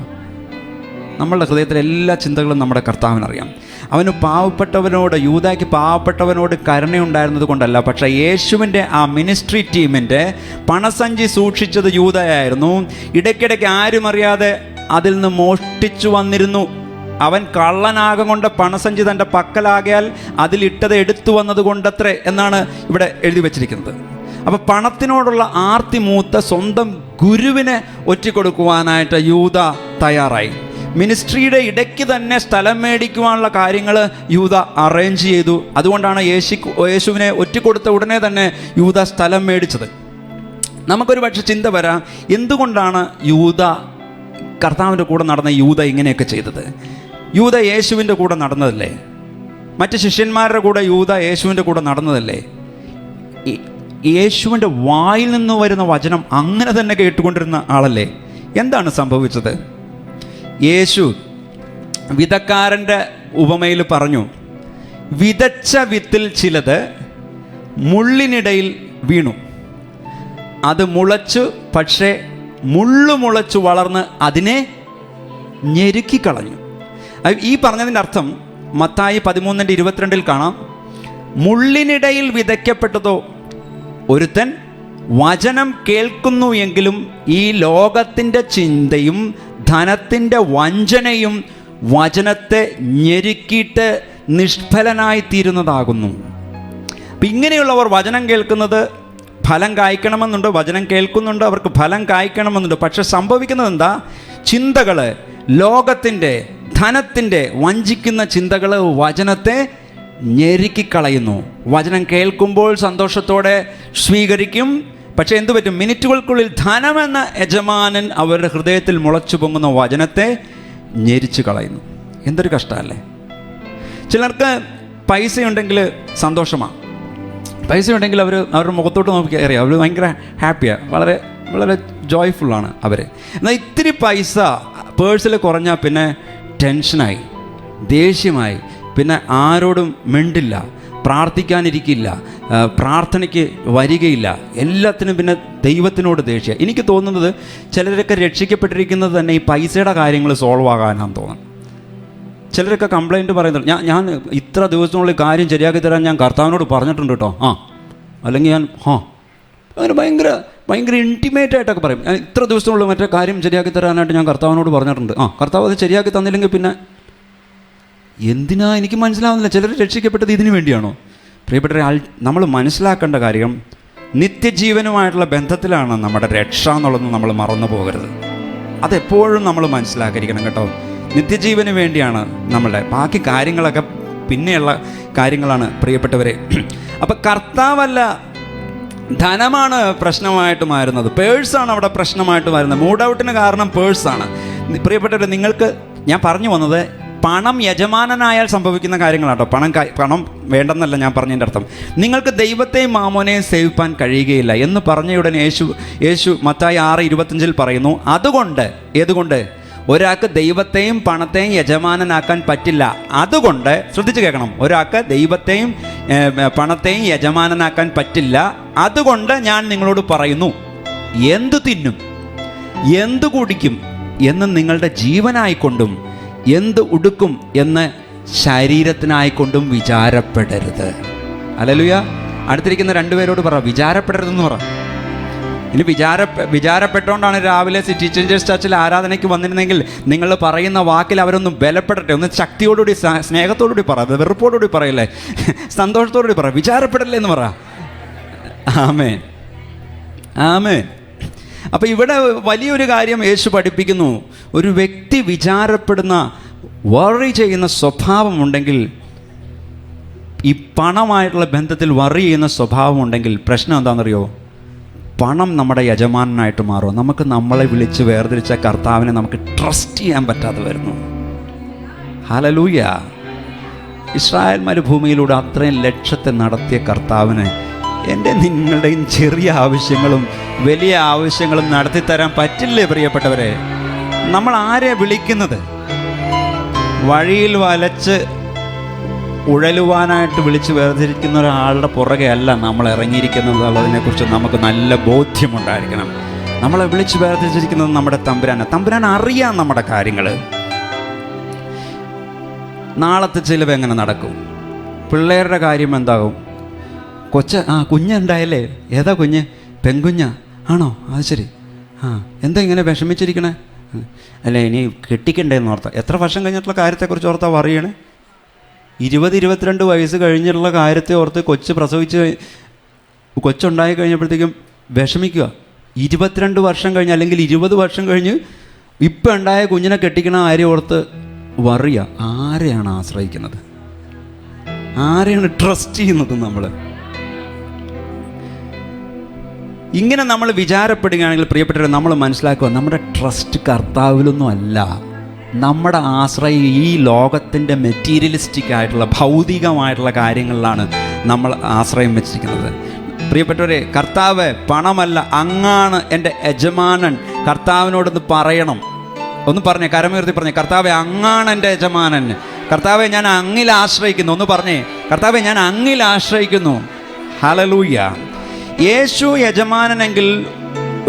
നമ്മളുടെ ഹൃദയത്തിലെ എല്ലാ ചിന്തകളും നമ്മുടെ കർത്താവിനറിയാം. അവന് പാവപ്പെട്ടവനോട്, യൂദായ്ക്ക് പാവപ്പെട്ടവനോട് കരുണയുണ്ടായിരുന്നത് കൊണ്ടല്ല, പക്ഷേ യേശുവിൻ്റെ ആ മിനിസ്ട്രി ടീമിൻ്റെ പണസഞ്ചി സൂക്ഷിച്ചത് യൂദയായിരുന്നു. ഇടയ്ക്കിടയ്ക്ക് ആരും അറിയാതെ അതിൽ നിന്ന് മോഷ്ടിച്ചു വന്നിരുന്നു. അവൻ കള്ളനാകം കൊണ്ട് പണസഞ്ചി തൻ്റെ പക്കലാകയാൽ അതിലിട്ടത് എടുത്തു വന്നത് കൊണ്ടത്രേ എന്നാണ് ഇവിടെ എഴുതി വച്ചിരിക്കുന്നത്. അപ്പോൾ പണത്തിനോടുള്ള ആർത്തി മൂത്ത സ്വന്തം ഗുരുവിനെ ഒറ്റിക്കൊടുക്കുവാനായിട്ട് യൂദ തയ്യാറായി. മിനിസ്ട്രിയുടെ ഇടയ്ക്ക് തന്നെ സ്ഥലം മേടിക്കുവാനുള്ള കാര്യങ്ങൾ യൂദ അറേഞ്ച് ചെയ്തു. അതുകൊണ്ടാണ് യേശുവിനെ ഒറ്റിക്കൊടുത്ത ഉടനെ തന്നെ യൂദ സ്ഥലം മേടിച്ചത്. നമുക്കൊരു പക്ഷെ ചിന്ത വരാം, എന്തുകൊണ്ടാണ് യൂദ, കർത്താവിൻ്റെ കൂടെ നടന്ന യൂദ ഇങ്ങനെയൊക്കെ ചെയ്തത്? യൂദ യേശുവിൻ്റെ കൂടെ നടന്നതല്ലേ? മറ്റ് ശിഷ്യന്മാരുടെ കൂടെ യൂദ യേശുവിൻ്റെ കൂടെ നടന്നതല്ലേ? യേശുവിൻ്റെ വായിൽ നിന്ന് വരുന്ന വചനം അങ്ങനെ തന്നെ കേട്ടുകൊണ്ടിരുന്ന ആളല്ലേ? എന്താണ് സംഭവിച്ചത്? യേശു വിതക്കാരൻ്റെ ഉപമയിൽ പറഞ്ഞു, വിതച്ച വിത്തിൽ ചിലത് മുള്ളിനിടയിൽ വീണു, അത് മുളച്ചു, പക്ഷേ മുള്ളുമുളച്ചു വളർന്ന് അതിനെ ഞെരുക്കിക്കളഞ്ഞു. ഈ പറഞ്ഞതിൻ്റെ അർത്ഥം മത്തായി 13:22 കാണാം. മുള്ളിനിടയിൽ വിതയ്ക്കപ്പെട്ടതോ ഒരുത്തൻ വചനം കേൾക്കുന്നു എങ്കിലും ഈ ലോകത്തിൻ്റെ ചിന്തയും ധനത്തിൻ്റെ വഞ്ചനയും വചനത്തെ ഞെരുക്കിയിട്ട് നിഷ്ഫലനായിത്തീരുന്നതാകുന്നു. അപ്പം ഇങ്ങനെയുള്ളവർ വചനം കേൾക്കുന്നത് ഫലം കായ്ക്കണമെന്നുണ്ട്, വചനം കേൾക്കുന്നുണ്ട്, അവർക്ക് ഫലം കായ്ക്കണമെന്നുണ്ട്. പക്ഷെ സംഭവിക്കുന്നത് എന്താ? ചിന്തകൾ, ലോകത്തിൻ്റെ, ധനത്തിൻ്റെ വഞ്ചിക്കുന്ന ചിന്തകൾ വചനത്തെ ഞെരുക്കിക്കളയുന്നു. വചനം കേൾക്കുമ്പോൾ സന്തോഷത്തോടെ സ്വീകരിക്കും, പക്ഷേ എന്തു പറ്റും? മിനിറ്റുകൾക്കുള്ളിൽ ധനമെന്ന യജമാനൻ അവരുടെ ഹൃദയത്തിൽ മുളച്ചു പൊങ്ങുന്ന വചനത്തെ ഞെരിച്ചു കളയുന്നു. എന്തൊരു കഷ്ടമല്ലേ? ചിലർക്ക് പൈസയുണ്ടെങ്കിൽ സന്തോഷമാണ്. പൈസയുണ്ടെങ്കിൽ അവരുടെ മുഖത്തോട്ട് നോക്കി അറിയാം, അവർ ഭയങ്കര ഹാപ്പിയാണ്, വളരെ വളരെ ജോയ്ഫുള്ളാണ് അവർ. എന്നാൽ ഇത്തിരി പൈസ പേഴ്സിൽ കുറഞ്ഞാൽ പിന്നെ ടെൻഷനായി, ദേഷ്യമായി, പിന്നെ ആരോടും മിണ്ടില്ല, പ്രാർത്ഥിക്കാനിരിക്കില്ല, പ്രാർത്ഥനയ്ക്ക് വരികയില്ല, എല്ലാത്തിനും പിന്നെ ദൈവത്തിനോട് ദേഷ്യം. എനിക്ക് തോന്നുന്നത് ചിലരൊക്കെ രക്ഷിക്കപ്പെട്ടിരിക്കുന്നത് തന്നെ ഈ പൈസയുടെ കാര്യങ്ങൾ സോൾവ് ആകാനാണെന്ന് തോന്നുന്നു. ചിലരൊക്കെ കംപ്ലൈൻറ്റ് പറയുന്നുണ്ട്, ഞാൻ ഇത്ര ദിവസത്തിനുള്ളിൽ കാര്യം ശരിയാക്കി തരാൻ ഞാൻ കർത്താവിനോട് പറഞ്ഞിട്ടുണ്ട് കേട്ടോ, അല്ലെങ്കിൽ ഞാൻ അങ്ങനെ ഭയങ്കര ഇൻറ്റിമേറ്റായിട്ടൊക്കെ പറയും, ഞാൻ ഇത്ര ദിവസത്തിനുള്ളിൽ മറ്റേ കാര്യം ശരിയാക്കി തരാനായിട്ട് ഞാൻ കർത്താവിനോട് പറഞ്ഞിട്ടുണ്ട്. കർത്താവ് അത് ശരിയാക്കി തന്നില്ലെങ്കിൽ പിന്നെ എന്തിനാ എനിക്ക് മനസ്സിലാവുന്നില്ല. ചിലർ രക്ഷിക്കപ്പെട്ടത് ഇതിനു വേണ്ടിയാണോ? പ്രിയപ്പെട്ട നമ്മൾ മനസ്സിലാക്കേണ്ട കാര്യം, നിത്യജീവനുമായിട്ടുള്ള ബന്ധത്തിലാണ് നമ്മുടെ രക്ഷ എന്നുള്ളത് നമ്മൾ മറന്നു പോകരുത്. അതെപ്പോഴും നമ്മൾ മനസ്സിലാക്കിയിരിക്കണം കേട്ടോ. നിത്യജീവന് വേണ്ടിയാണ് നമ്മളുടെ ബാക്കി കാര്യങ്ങളൊക്കെ പിന്നെയുള്ള കാര്യങ്ങളാണ് പ്രിയപ്പെട്ടവരെ. അപ്പം കർത്താവല്ല, ധനമാണ് പ്രശ്നമായിട്ട് മാറുന്നത്, പേഴ്സാണ് അവിടെ പ്രശ്നമായിട്ട് മാറുന്നത്. മൂഡ് ഔട്ടിന് കാരണം പേഴ്സാണ്. പ്രിയപ്പെട്ടവരെ, നിങ്ങൾക്ക് ഞാൻ പറഞ്ഞു വന്നത് പണം യജമാനനായാൽ സംഭവിക്കുന്ന കാര്യങ്ങളാട്ടോ. പണം വേണ്ടെന്നല്ല ഞാൻ പറഞ്ഞതിൻ്റെ അർത്ഥം. നിങ്ങൾക്ക് ദൈവത്തെയും മാമോനെയും സേവിപ്പാൻ കഴിയുകയില്ല എന്ന് പറഞ്ഞ ഉടനെ യേശു മത്തായി 6:25 പറയുന്നു, ഏതുകൊണ്ട് ഒരാൾക്ക് ദൈവത്തെയും പണത്തെയും യജമാനനാക്കാൻ പറ്റില്ല. അതുകൊണ്ട് ശ്രദ്ധിച്ച് കേൾക്കണം, ഒരാൾക്ക് ദൈവത്തെയും പണത്തെയും യജമാനനാക്കാൻ പറ്റില്ല. അതുകൊണ്ട് ഞാൻ നിങ്ങളോട് പറയുന്നു, എന്തു തിന്നും എന്തു കുടിക്കും എന്ന് നിങ്ങളുടെ ജീവനായിക്കൊണ്ടും എന്ത് ഉടുക്കും എന്ന് ശരീരത്തിനായിക്കൊണ്ടും വിചാരപ്പെടരുത്. ഹല്ലേലൂയ. അടുത്തിരിക്കുന്ന രണ്ടുപേരോട് പറ, വിചാരപ്പെടരുതെന്ന് പറ. ഇനി വിചാരപ്പെട്ടുകൊണ്ടാണ് രാവിലെ സിറ്റി ചേഞ്ചേഴ്സ് ചർച്ചിൽ ആരാധനയ്ക്ക് വന്നിരുന്നെങ്കിൽ നിങ്ങൾ പറയുന്ന വാക്കിൽ അവരൊന്ന് ബലപ്പെടട്ടെ, ഒന്ന് ശക്തിയോടുകൂടി സ്നേഹത്തോടുകൂടി പറ, വെറുപ്പോടുകൂടി പറയല്ലേ, സന്തോഷത്തോടുകൂടി പറ, വിചാരപ്പെടല്ലേ എന്ന് പറ. ആമേൻ, ആമേൻ. അപ്പോൾ ഇവിടെ വലിയൊരു കാര്യം യേശു പഠിപ്പിക്കുന്നു. ഒരു വ്യക്തി വിചാരപ്പെടുന്ന, വറി ചെയ്യുന്ന സ്വഭാവമുണ്ടെങ്കിൽ, ഈ പണമായിട്ടുള്ള ബന്ധത്തിൽ വറി ചെയ്യുന്ന സ്വഭാവമുണ്ടെങ്കിൽ പ്രശ്നം എന്താണെന്നറിയോ? പണം നമ്മുടെ യജമാനായിട്ട് മാറും. നമുക്ക് നമ്മളെ വിളിച്ച് വേർതിരിച്ച കർത്താവിനെ നമുക്ക് ട്രസ്റ്റ് ചെയ്യാൻ പറ്റാതെ വരുന്നു. ഹല്ലേലൂയ. ഇസ്രായേൽ മരുഭൂമിയിലൂടെ അത്രയും ലക്ഷത്തെ നടത്തിയ കർത്താവിന് എൻ്റെ നിങ്ങളുടെയും ചെറിയ ആവശ്യങ്ങളും വലിയ ആവശ്യങ്ങളും നടത്തിത്തരാൻ പറ്റില്ലേ പ്രിയപ്പെട്ടവരെ? നമ്മൾ ആരെ വിളിക്കുന്നത്? വഴിയിൽ വലച്ച് ഉഴലുവാനായിട്ട് വിളിച്ച് വേർതിരിക്കുന്ന ഒരാളുടെ പുറകെ അല്ല നമ്മൾ ഇറങ്ങിയിരിക്കുന്നത് എന്നുള്ളതിനെക്കുറിച്ച് നമുക്ക് നല്ല ബോധ്യമുണ്ടായിരിക്കണം. നമ്മളെ വിളിച്ച് വേർതിരിച്ചിരിക്കുന്നത് നമ്മുടെ തമ്പുരാൻ അറിയാം നമ്മുടെ കാര്യങ്ങൾ. നാളത്തെ ചിലവ് എങ്ങനെ നടക്കും? പിള്ളേരുടെ കാര്യം എന്താകും? കുഞ്ഞുണ്ടായല്ലേ? ഏതാ കുഞ്ഞ്? പെൺകുഞ്ഞാ? ആണോ? അത് ശരി. എന്താ ഇങ്ങനെ വിഷമിച്ചിരിക്കണേ? അല്ലേ, ഇനി കെട്ടിക്കണ്ടേന്ന് ഓർത്താ. എത്ര വർഷം കഴിഞ്ഞിട്ടുള്ള കാര്യത്തെക്കുറിച്ച് ഓർത്താ പറയണേ? 20-22 വയസ്സ് കഴിഞ്ഞിട്ടുള്ള കാര്യത്തെ ഓർത്ത് കൊച്ചുണ്ടായി കഴിഞ്ഞപ്പോഴത്തേക്കും വിഷമിക്കുക. 22 വർഷം കഴിഞ്ഞ് അല്ലെങ്കിൽ 20 വർഷം കഴിഞ്ഞ് ഇപ്പം ഉണ്ടായ കുഞ്ഞിനെ കെട്ടിക്കണ കാര്യം ഓർത്ത് വറിയ. ആരെയാണ് ആശ്രയിക്കുന്നത്? ആരെയാണ് ട്രസ്റ്റ് ചെയ്യുന്നത്? നമ്മൾ ഇങ്ങനെ നമ്മൾ വിചാരപ്പെടുകയാണെങ്കിൽ പ്രിയപ്പെട്ടവരെ, നമ്മൾ മനസ്സിലാക്കുക, നമ്മുടെ ട്രസ്റ്റ് കർത്താവിലൊന്നും അല്ല. നമ്മുടെ ആശ്രയം ഈ ലോകത്തിൻ്റെ മെറ്റീരിയലിസ്റ്റിക് ആയിട്ടുള്ള ഭൗതികമായിട്ടുള്ള കാര്യങ്ങളിലാണ് നമ്മൾ ആശ്രയം വെച്ചിരിക്കുന്നത്. പ്രിയപ്പെട്ടവരെ, കർത്താവ് പണമല്ല, അങ്ങാണ് എൻ്റെ യജമാനൻ. കർത്താവിനോടൊന്ന് പറയണം, ഒന്ന് പറഞ്ഞേ, കരമുയർത്തി പറഞ്ഞേ, കർത്താവെ അങ്ങാണ് എൻ്റെ യജമാനൻ. കർത്താവെ ഞാൻ അങ്ങിൽ ആശ്രയിക്കുന്നു. ഒന്ന് പറഞ്ഞേ, കർത്താവെ ഞാൻ അങ്ങിൽ ആശ്രയിക്കുന്നു. ഹല്ലേലൂയ. യേശു യജമാനനെങ്കിൽ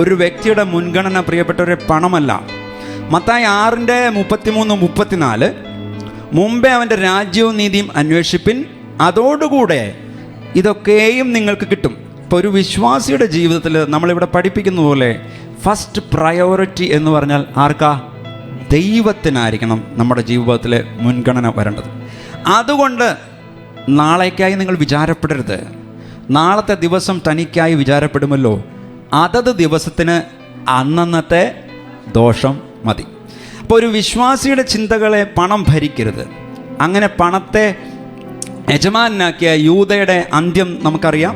ഒരു വ്യക്തിയുടെ മുൻഗണന പ്രിയപ്പെട്ടവരെ പണമല്ല. മത്തായി 6:33-34 മുമ്പേ അവൻ്റെ രാജ്യവും നീതിയും അന്വേഷിപ്പിൻ, അതോടുകൂടെ ഇതൊക്കെയും നിങ്ങൾക്ക് കിട്ടും. ഇപ്പോൾ ഒരു വിശ്വാസിയുടെ ജീവിതത്തിൽ നമ്മളിവിടെ പഠിപ്പിക്കുന്ന പോലെ ഫസ്റ്റ് പ്രയോറിറ്റി എന്ന് പറഞ്ഞാൽ ആർക്കാ? ദൈവത്തിനായിരിക്കണം നമ്മുടെ ജീവിതത്തിലെ മുൻഗണന വരേണ്ടത്. അതുകൊണ്ട് നാളേക്കായി നിങ്ങൾ വിചാരപ്പെടരുത്. നാളത്തെ ദിവസം തനിക്കായി വിചാരപ്പെടുമല്ലോ. അതത് ദിവസത്തിന് അന്നന്നത്തെ ദോഷം മതി. അപ്പോൾ ഒരു വിശ്വാസിയുടെ ചിന്തകളെ പണം ഭരിക്കരുത്. അങ്ങനെ പണത്തെ യജമാനാക്കിയ യൂദയുടെ അന്ത്യം നമുക്കറിയാം.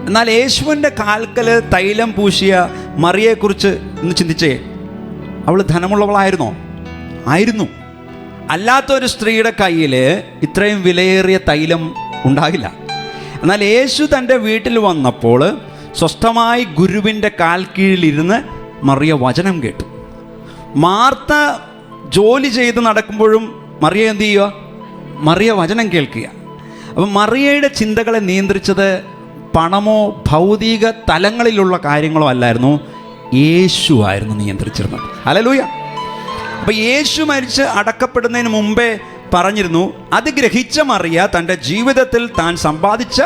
എന്നാൽ യേശുവിൻ്റെ കാൽക്കൽ തൈലം പൂശിയ മറിയെക്കുറിച്ച് ഒന്ന് ചിന്തിച്ചേ. അവൾ ധനമുള്ളവളായിരുന്നോ? ആയിരുന്നു. അല്ലാത്തൊരു സ്ത്രീയുടെ കയ്യിൽ ഇത്രയും വിലയേറിയ തൈലം ഉണ്ടാകില്ല. എന്നാൽ യേശു തൻ്റെ വീട്ടിൽ വന്നപ്പോൾ സ്വസ്ഥമായി ഗുരുവിൻ്റെ കാൽ കീഴിലിരുന്ന് മറിയ വചനം കേട്ടു. മാർത്ത ജോലി ചെയ്ത് നടക്കുമ്പോഴും മറിയ എന്ത് ചെയ്യുക? മറിയ വചനം കേൾക്കുക. അപ്പം മറിയയുടെ ചിന്തകളെ നിയന്ത്രിച്ചത് പണമോ ഭൗതിക തലങ്ങളിലുള്ള കാര്യങ്ങളോ അല്ലായിരുന്നു, യേശു ആയിരുന്നു നിയന്ത്രിച്ചിരുന്നത്. ഹല്ലേലൂയ. അപ്പം യേശു മരിച്ച് അടക്കപ്പെടുന്നതിന് മുമ്പേ പറഞ്ഞിരുന്നു, അത് ഗ്രഹിച്ച മറിയ തൻ്റെ ജീവിതത്തിൽ താൻ സമ്പാദിച്ച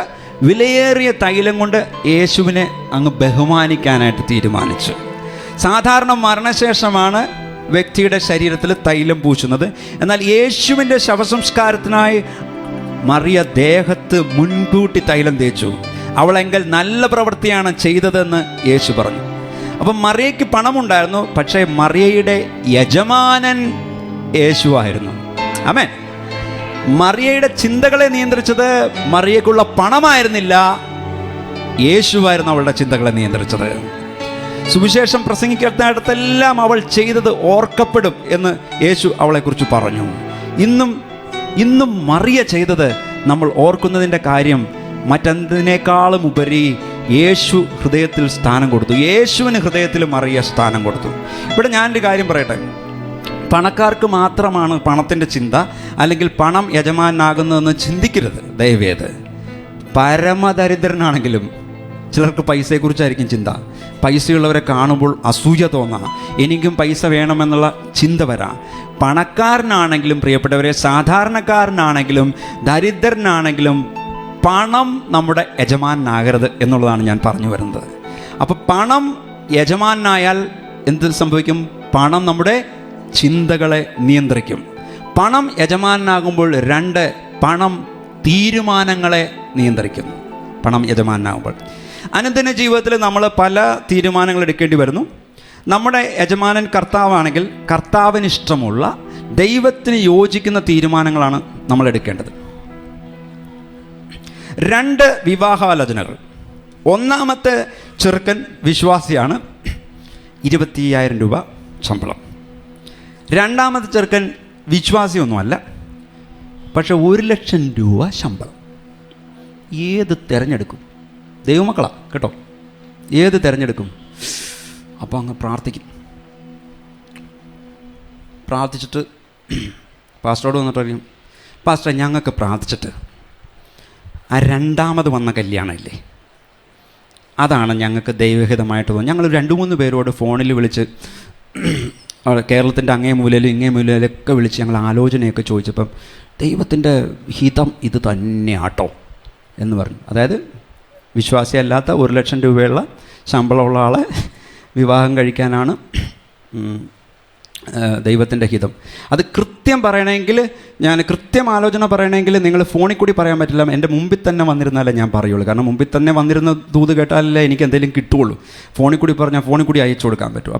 വിലയേറിയ തൈലം കൊണ്ട് യേശുവിനെ അങ്ങ് ബഹുമാനിക്കാനായിട്ട് തീരുമാനിച്ചു. സാധാരണ മരണശേഷമാണ് വ്യക്തിയുടെ ശരീരത്തിൽ തൈലം പൂശുന്നത്. എന്നാൽ യേശുവിൻ്റെ ശവസംസ്കാരത്തിനായി മറിയ ദേഹത്ത് മുൻകൂട്ടി തൈലം തേച്ചു. അവളെങ്കിൽ നല്ല പ്രവൃത്തിയാണ് ചെയ്തതെന്ന് യേശു പറഞ്ഞു. അപ്പം മറിയയ്ക്ക് പണമുണ്ടായിരുന്നു, പക്ഷേ മറിയയുടെ യജമാനൻ യേശുവായിരുന്നു. ആമേൻ. മറിയയുടെ ചിന്തകളെ നിയന്ത്രിച്ചത് മറിയയ്ക്കുള്ള പണമായിരുന്നില്ല, യേശുവായിരുന്നു അവളുടെ ചിന്തകളെ നിയന്ത്രിച്ചത്. സുവിശേഷം പ്രസംഗിക്കുന്നിടത്തെല്ലാം അവൾ ചെയ്തത് ഓർക്കപ്പെടും എന്ന് യേശു അവളെക്കുറിച്ച് പറഞ്ഞു. ഇന്നും മറിയ ചെയ്തത് നമ്മൾ ഓർക്കുന്നതിൻ്റെ കാര്യം മറ്റെന്തിനേക്കാളും ഉപരി യേശു ഹൃദയത്തിൽ സ്ഥാനം കൊടുത്തു. യേശുവിന് ഹൃദയത്തിൽ മറിയ സ്ഥാനം കൊടുത്തു. ഇവിടെ ഞാനൊരു കാര്യം പറയട്ടെ. പണക്കാർക്ക് മാത്രമാണ് പണത്തിൻ്റെ ചിന്ത, അല്ലെങ്കിൽ പണം യജമാനാകുന്നതെന്ന് ചിന്തിക്കരുത് ദയവേത്. പരമദരിദ്രനാണെങ്കിലും ചിലർക്ക് പൈസയെക്കുറിച്ചായിരിക്കും ചിന്ത. പൈസയുള്ളവരെ കാണുമ്പോൾ അസൂയ തോന്നാം, എനിക്കും പൈസ വേണമെന്നുള്ള ചിന്ത വരാം. പണക്കാരനാണെങ്കിലും പ്രിയപ്പെട്ടവരെ, സാധാരണക്കാരനാണെങ്കിലും ദരിദ്രനാണെങ്കിലും പണം നമ്മുടെ യജമാനാകരുത് എന്നുള്ളതാണ് ഞാൻ പറഞ്ഞു വരുന്നത്. അപ്പോൾ പണം യജമാനായാൽ എന്ത് സംഭവിക്കും? പണം നമ്മുടെ ചിന്തകളെ നിയന്ത്രിക്കും. പണം യജമാനാകുമ്പോൾ പണം തീരുമാനങ്ങളെ നിയന്ത്രിക്കും. പണം യജമാനാകുമ്പോൾ അനുദിന ജീവിതത്തിൽ നമ്മൾ പല തീരുമാനങ്ങൾ എടുക്കേണ്ടി വരുന്നു. നമ്മുടെ യജമാനൻ കർത്താവാണെങ്കിൽ കർത്താവിന് ഇഷ്ടമുള്ള ദൈവത്തിന് യോജിക്കുന്ന തീരുമാനങ്ങളാണ് നമ്മൾ എടുക്കേണ്ടത്. 2 വിവാഹാലോചനകൾ. ഒന്നാമത്തെ ചെറുക്കൻ വിശ്വാസിയാണ്, 25,000 രൂപ ശമ്പളം. രണ്ടാമത്തെ ചെറുക്കൻ വിശ്വാസിയൊന്നുമല്ല, പക്ഷെ 1,00,000 രൂപ ശമ്പളം. ഏത് തിരഞ്ഞെടുക്കും? ദൈവമക്കളാണ് കേട്ടോ. ഏത് തിരഞ്ഞെടുക്കും? അപ്പോൾ അങ്ങ് പ്രാർത്ഥിച്ചിട്ട് പാസ്റ്ററോട് വന്നിട്ട് പറയും, പാസ്റ്റർ ഞങ്ങൾക്ക് പ്രാർത്ഥിച്ചിട്ട് ആ രണ്ടാമത് വന്ന കല്യാണമില്ലേ, അതാണ് ഞങ്ങൾക്ക് ദൈവഹിതമായിട്ട് തോന്നുന്നത്. ഞങ്ങൾ 2-3 പേരോട് ഫോണിൽ വിളിച്ച് കേരളത്തിൻ്റെ അങ്ങേ മൂലയിലും ഇങ്ങേ മൂലയിലൊക്കെ വിളിച്ച് ഞങ്ങൾ ആലോചനയൊക്കെ ചോദിച്ചപ്പം ദൈവത്തിൻ്റെ ഹിതം ഇത് തന്നെയാട്ടോ എന്ന് പറഞ്ഞു. അതായത് വിശ്വാസിയല്ലാത്ത 1,00,000 രൂപയുള്ള ശമ്പളമുള്ള ആളെ വിവാഹം കഴിക്കാനാണ് ദൈവത്തിൻ്റെ ഹിതം. അത് കൃത്യം പറയണമെങ്കിൽ, ഞാൻ കൃത്യം ആലോചന പറയണമെങ്കിൽ നിങ്ങൾ ഫോണിൽ കൂടി പറയാൻ പറ്റില്ല. എൻ്റെ മുമ്പിൽ തന്നെ വന്നിരുന്നാലേ ഞാൻ പറയുള്ളൂ. കാരണം മുമ്പിൽ തന്നെ വന്നിരുന്ന ദൂത് കേട്ടാലല്ലേ എനിക്ക് എന്തെങ്കിലും കിട്ടുകയുള്ളൂ. ഫോണിൽ കൂടി പറഞ്ഞാൽ ഫോണിൽ കൂടി അയച്ചു കൊടുക്കാൻ പറ്റും.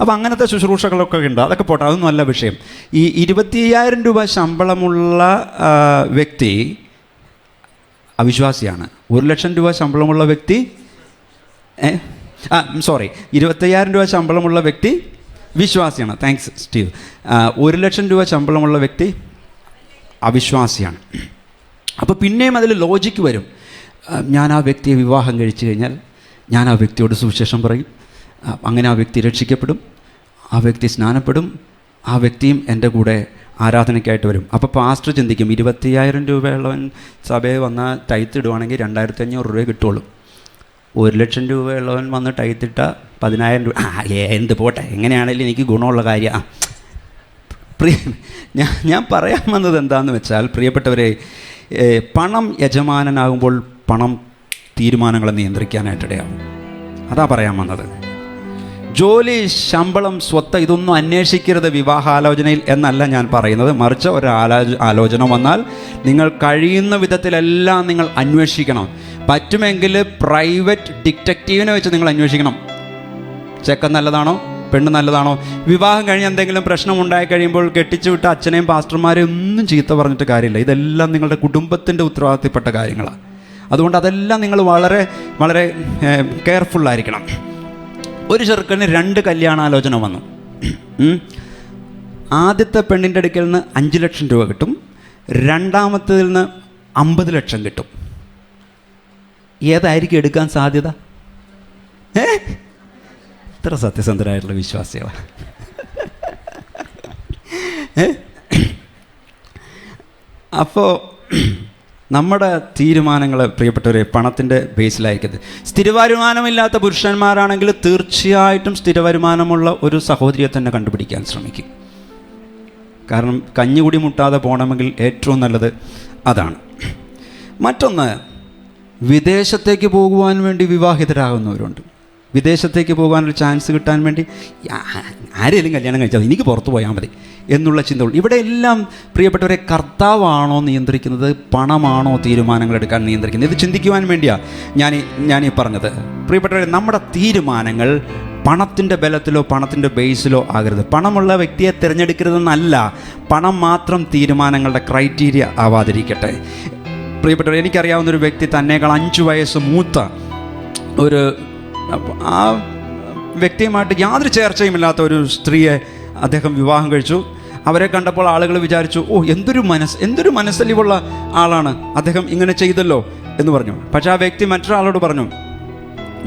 അപ്പോൾ അങ്ങനത്തെ ശുശ്രൂഷകളൊക്കെ ഉണ്ട്. അതൊക്കെ പോട്ടെ, അതൊന്നും അല്ല വിഷയം. ഈ 25,000 രൂപ ശമ്പളമുള്ള വ്യക്തി അവിശ്വാസിയാണ്. 1,00,000 രൂപ ശമ്പളമുള്ള വ്യക്തി 25,000 രൂപ ശമ്പളമുള്ള വ്യക്തി വിശ്വാസിയാണ്. Thanks Steve. 1,00,000 രൂപ ശമ്പളമുള്ള വ്യക്തി അവിശ്വാസിയാണ്. അപ്പോൾ പിന്നെയും അതിൽ ലോജിക്ക് വരും. ഞാൻ ആ വ്യക്തിയെ വിവാഹം കഴിച്ചു കഴിഞ്ഞാൽ ഞാൻ ആ വ്യക്തിയോട് സുവിശേഷം പറയും, അങ്ങനെ ആ വ്യക്തി രക്ഷിക്കപ്പെടും, ആ വ്യക്തി സ്നാനപ്പെടും, ആ വ്യക്തിയും എൻ്റെ കൂടെ ആരാധനയ്ക്കായിട്ട് വരും. അപ്പോൾ പാസ്റ്റർ ചിന്തിക്കും, 25,000 രൂപയുള്ളവൻ സഭയിൽ വന്നാൽ ടൈത്ത് ഇടുവാണെങ്കിൽ 2,500 രൂപ കിട്ടുള്ളൂ. 1,00,000 രൂപയുള്ളവൻ വന്ന് ടൈത്തിട്ട 10,000 രൂപ. എന്ത് പോട്ടെ, എങ്ങനെയാണെങ്കിലും എനിക്ക് ഗുണമുള്ള കാര്യമാണ്. ഞാൻ പറയാൻ വന്നത് എന്താണെന്ന് വെച്ചാൽ, പ്രിയപ്പെട്ടവരെ, പണം യജമാനനാകുമ്പോൾ പണം തീരുമാനങ്ങളെ നിയന്ത്രിക്കാനായിട്ടിടയാവും. അതാ പറയാൻ വന്നത്. ജോലി, ശമ്പളം, സ്വത്ത് ഇതൊന്നും അന്വേഷിക്കരുത് വിവാഹാലോചനയിൽ എന്നല്ല ഞാൻ പറയുന്നത്. മറിച്ച് ആലോചന വന്നാൽ നിങ്ങൾ കഴിയുന്ന വിധത്തിലെല്ലാം നിങ്ങൾ അന്വേഷിക്കണം. പറ്റുമെങ്കിൽ പ്രൈവറ്റ് ഡിറ്റക്റ്റീവിനെ വെച്ച് നിങ്ങൾ അന്വേഷിക്കണം. ചെക്കൻ നല്ലതാണോ, പെണ്ണ് നല്ലതാണോ. വിവാഹം കഴിഞ്ഞ് എന്തെങ്കിലും പ്രശ്നം ഉണ്ടായി കഴിയുമ്പോൾ കെട്ടിച്ചു വിട്ട അച്ഛനെയും പാസ്റ്റർമാരെയും ഒന്നും ചീത്ത പറഞ്ഞിട്ട് കാര്യമില്ല. ഇതെല്ലാം നിങ്ങളുടെ കുടുംബത്തിൻ്റെ ഉത്തരവാദിത്തപ്പെട്ട കാര്യങ്ങളാണ്. അതുകൊണ്ട് അതെല്ലാം നിങ്ങൾ വളരെ വളരെ കെയർഫുള്ളായിരിക്കണം. ഒരു ചെറുക്കന് 2 കല്യാണാലോചന വന്നു. ആദ്യത്തെ പെണ്ണിൻ്റെ അടുക്കൽ നിന്ന് 5 ലക്ഷം രൂപ കിട്ടും, രണ്ടാമത്തതിൽ നിന്ന് 50 ലക്ഷം കിട്ടും. ഏതായിരിക്കും എടുക്കാൻ സാധ്യത? ഇത്ര സത്യസന്ധരായിട്ടുള്ള വിശ്വാസികളാണ്. അപ്പോൾ നമ്മുടെ തീരുമാനങ്ങൾ പ്രിയപ്പെട്ടവരെ പണത്തിൻ്റെ ബേസിലായിരിക്കരുത്. സ്ഥിരവരുമാനമില്ലാത്ത പുരുഷന്മാരാണെങ്കിൽ തീർച്ചയായിട്ടും സ്ഥിരവരുമാനമുള്ള ഒരു സഹോദരിയെ തന്നെ കണ്ടുപിടിക്കാൻ ശ്രമിക്കും. കാരണം കഞ്ഞികുടി മുട്ടാതെ പോകണമെങ്കിൽ ഏറ്റവും നല്ലത് അതാണ്. മറ്റൊന്ന്, വിദേശത്തേക്ക് പോകുവാൻ വേണ്ടി വിവാഹിതരാകുന്നവരുണ്ട്. വിദേശത്തേക്ക് പോകാനൊരു ചാൻസ് കിട്ടാൻ വേണ്ടി ആരെങ്കിലും കല്യാണം കഴിച്ചാൽ എനിക്ക് പുറത്ത് പോയാൽ മതി എന്നുള്ള ചിന്തകൾ. ഇവിടെ എല്ലാം പ്രിയപ്പെട്ടവരെ കർത്താവാണോ നിയന്ത്രിക്കുന്നത്, പണമാണോ തീരുമാനങ്ങൾ എടുക്കാൻ നിയന്ത്രിക്കുന്നത്? ഇത് ചിന്തിക്കുവാൻ വേണ്ടിയാണ് ഞാനീ പറഞ്ഞത്. പ്രിയപ്പെട്ടവരെ, നമ്മുടെ തീരുമാനങ്ങൾ പണത്തിൻ്റെ ബലത്തിലോ പണത്തിൻ്റെ ബേസിലോ ആകരുത്. പണമുള്ള വ്യക്തിയെ തിരഞ്ഞെടുക്കരുതെന്നല്ല, പണം മാത്രം തീരുമാനങ്ങളുടെ ക്രൈറ്റീരിയ ആവാതിരിക്കട്ടെ. പ്രിയപ്പെട്ടവർ, എനിക്കറിയാവുന്നൊരു വ്യക്തി തന്നേക്കാൾ 5 വയസ്സ് മൂത്ത ഒരു ആ വ്യക്തിയുമായിട്ട് യാതൊരു ചേർച്ചയുമില്ലാത്ത ഒരു സ്ത്രീയെ അദ്ദേഹം വിവാഹം കഴിച്ചു. അവരെ കണ്ടപ്പോൾ ആളുകൾ വിചാരിച്ചു, എന്തൊരു മനസ്സലിവുള്ള ആളാണ്, അദ്ദേഹം ഇങ്ങനെ ചെയ്തല്ലോ എന്ന് പറഞ്ഞു. പക്ഷേ ആ വ്യക്തി മറ്റൊരാളോട് പറഞ്ഞു,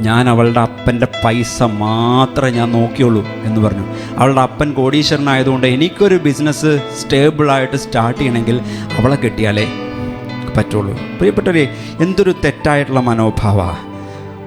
ഞാൻ അവളുടെ അപ്പൻ്റെ പൈസ മാത്രമേ ഞാൻ നോക്കിയുള്ളൂ എന്ന് പറഞ്ഞു. അവളുടെ അപ്പൻ കോടീശ്വരനായതുകൊണ്ട് എനിക്കൊരു ബിസിനസ് സ്റ്റേബിളായിട്ട് സ്റ്റാർട്ട് ചെയ്യണമെങ്കിൽ അവളെ കെട്ടിയാലേ പറ്റുള്ളൂ. പ്രിയപ്പെട്ടവരെ, എന്തൊരു തെറ്റായിട്ടുള്ള മനോഭാവമാണ്.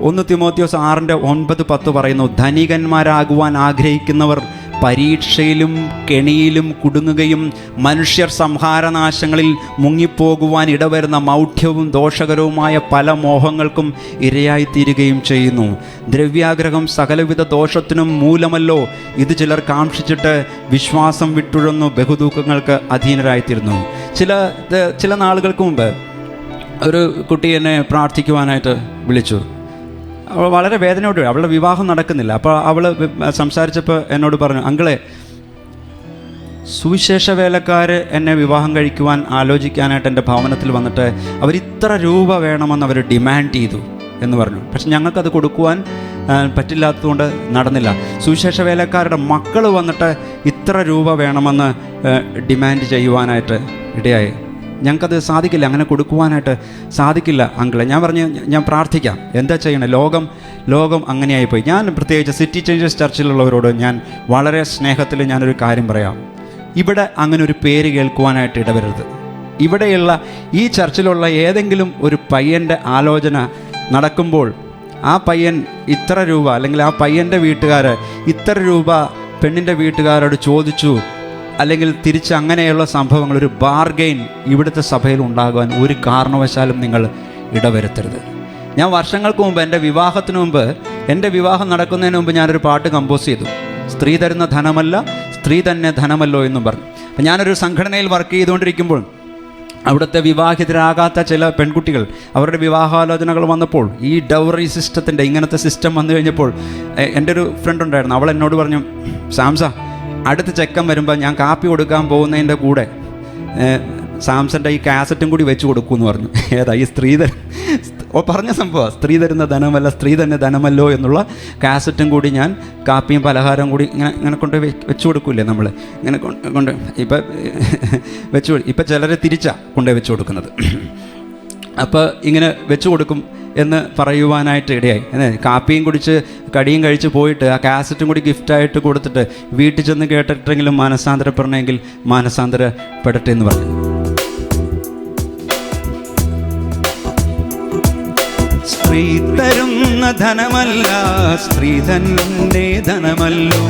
1 തിമോത്തിയോസ് 6:9-10 പറയുന്നു, ധനികന്മാരാകുവാൻ ആഗ്രഹിക്കുന്നവർ പരീക്ഷയിലും കെണിയിലും കുടുങ്ങുകയും മനുഷ്യർ സംഹാരനാശങ്ങളിൽ മുങ്ങിപ്പോകുവാൻ ഇടവരുന്ന മൗഢ്യവും ദോഷകരവുമായ പല മോഹങ്ങൾക്കും ഇരയായിത്തീരുകയും ചെയ്യുന്നു. ദ്രവ്യാഗ്രഹം സകലവിധ ദോഷത്തിനും മൂലമല്ലോ. ഇത് ചിലർ കാക്ഷിച്ചിട്ട് വിശ്വാസം വിട്ടുഴന്നു ബഹുദുഃഖങ്ങൾക്ക് അധീനരായിത്തീരുന്നു. ചില നാളുകൾക്ക് മുമ്പ് ഒരു കുട്ടി എന്നെ പ്രാർത്ഥിക്കുവാനായിട്ട് വിളിച്ചു. അവൾ വളരെ വേദനയോട്, അവളുടെ വിവാഹം നടക്കുന്നില്ല. അപ്പോൾ അവൾ സംസാരിച്ചപ്പോൾ എന്നോട് പറഞ്ഞു, അങ്കിളെ, സുവിശേഷ വേലക്കാർ എന്നെ വിവാഹം കഴിക്കുവാൻ ആലോചിക്കാനായിട്ട് എൻ്റെ ഭവനത്തിൽ വന്നിട്ട് ഇത്ര രൂപ വേണമെന്ന് അവർ ഡിമാൻഡ് ചെയ്തു എന്ന് പറഞ്ഞു. പക്ഷെ ഞങ്ങൾക്കത് കൊടുക്കുവാൻ പറ്റില്ലാത്തതുകൊണ്ട് നടന്നില്ല. സുവിശേഷ വേലക്കാരുടെ മക്കൾ വന്നിട്ട് ഇത്ര രൂപ വേണമെന്ന് ഡിമാൻഡ് ചെയ്യുവാനായിട്ട് ഇടയായി. ഞങ്ങൾക്കത് സാധിക്കില്ല, അങ്ങനെ കൊടുക്കുവാനായിട്ട് സാധിക്കില്ല അങ്കിളെ. ഞാൻ പറഞ്ഞു, ഞാൻ പ്രാർത്ഥിക്കാം, എന്താ ചെയ്യണേ? ലോകം അങ്ങനെയായിപ്പോയി. ഞാൻ പ്രത്യേകിച്ച് സിറ്റി ചേഞ്ചേഴ്സ് ചർച്ചിലുള്ളവരോട് ഞാൻ വളരെ സ്നേഹത്തിൽ ഞാനൊരു കാര്യം പറയാം. ഇവിടെ അങ്ങനെ ഒരു പേര് കേൾക്കുവാനായിട്ട് ഇടവരരുത്. ഇവിടെയുള്ള ഈ ചർച്ചിലുള്ള ഏതെങ്കിലും ഒരു പയ്യൻ്റെ ആലോചന നടക്കുമ്പോൾ ആ പയ്യൻ ഇത്ര രൂപ, അല്ലെങ്കിൽ ആ പയ്യൻ്റെ വീട്ടുകാർ ഇത്ര രൂപ പെണ്ണിൻ്റെ വീട്ടുകാരോട് ചോദിച്ചു, അല്ലെങ്കിൽ തിരിച്ച് അങ്ങനെയുള്ള സംഭവങ്ങൾ, ഒരു ബാർഗെയിൻ ഇവിടുത്തെ സഭയിൽ ഉണ്ടാകുവാൻ ഒരു കാരണവശാലും നിങ്ങൾ ഇടവരുത്തരുത്. ഞാൻ വർഷങ്ങൾക്ക് മുമ്പ്, എൻ്റെ വിവാഹത്തിന് മുമ്പ്, എൻ്റെ വിവാഹം നടക്കുന്നതിന് മുമ്പ് ഞാനൊരു പാട്ട് കമ്പോസ് ചെയ്തു. സ്ത്രീ തരുന്ന ധനമല്ല, സ്ത്രീ തന്നെ ധനമല്ലോ എന്നും പറഞ്ഞു. അപ്പം ഞാനൊരു സംഘടനയിൽ വർക്ക് ചെയ്തുകൊണ്ടിരിക്കുമ്പോൾ അവിടുത്തെ വിവാഹിതരാകാത്ത ചില പെൺകുട്ടികൾ, അവരുടെ വിവാഹാലോചനകൾ വന്നപ്പോൾ, ഈ ഡൗറി സിസ്റ്റത്തിൻ്റെ ഇങ്ങനത്തെ സിസ്റ്റം വന്നു കഴിഞ്ഞപ്പോൾ എൻ്റെ ഒരു ഫ്രണ്ട് ഉണ്ടായിരുന്നു. അവൾ എന്നോട് പറഞ്ഞു, സാംസ, അടുത്ത ചെക്കൻ വരുമ്പോൾ ഞാൻ കാപ്പി കൊടുക്കാൻ പോകുന്നതിൻ്റെ കൂടെ സാംസൻ്റെ ഈ കാസറ്റും കൂടി വെച്ച് കൊടുക്കുമെന്ന് പറഞ്ഞു. ഏതാ ഈ പറഞ്ഞ സംഭവം, സ്ത്രീ തരുന്ന ധനമല്ല, സ്ത്രീ തന്നെ ധനമല്ലോ എന്നുള്ള കാസറ്റും കൂടി ഞാൻ കാപ്പിയും പലഹാരവും കൂടി ഇങ്ങനെ കൊണ്ട് വെച്ച് കൊടുക്കൂലേ നമ്മൾ, ഇങ്ങനെ കൊണ്ട് ഇപ്പം ചിലരെ കൊണ്ടുപോയി വെച്ച് കൊടുക്കുന്നത്. അപ്പോൾ ഇങ്ങനെ വെച്ച് കൊടുക്കും എന്ന് പറയുവാനായിട്ട് ഇടയായി. കാപ്പിയും കുടിച്ച് കടിയും കഴിച്ച് പോയിട്ട് ആ കാസറ്റും കൂടി ഗിഫ്റ്റായിട്ട് കൊടുത്തിട്ട് വീട്ടിൽ ചെന്ന് കേട്ടിട്ടെങ്കിലും മാനസാന്തരപ്പെടണമെങ്കിൽ മാനസാന്തരപ്പെടട്ടെ എന്ന് പറഞ്ഞു. സ്ത്രീ തരുന്ന ധനമല്ല, സ്ത്രീ തന്നെ ധനമല്ലോ.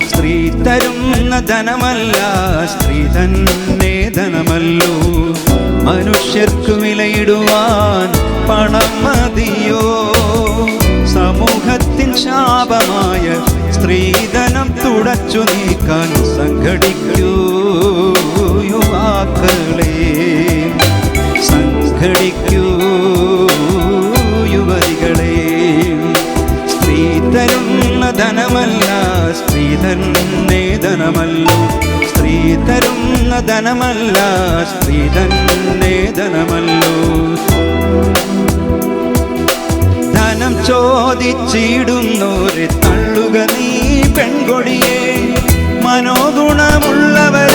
സ്ത്രീ തരുന്ന ധനമല്ല, സ്ത്രീ തന്നെ ധനമല്ലോ. മനുഷ്യർക്ക് വിലയിടുവാൻ പണം മതിയോ? സമൂഹത്തിൻ ശാപമായ സ്ത്രീധനം തുടച്ചു നീക്കാൻ സംഘടിക്കൂ യുവാക്കളെ, സംഘടിക്കൂ യുവതികളെ. സ്ത്രീ തരുന്ന ധനമല്ല, സ്ത്രീ തന്നെ ധനമല്ലോ. സ്ത്രീ തരുന്ന ധനമല്ല, സ്ത്രീ തന്നെ ധനമല്ലോ. ധനം ചോദിച്ചിടുന്നോരെ തള്ളുക നീ പെൺകൊടിയെ. മനോഗുണമുള്ളവർ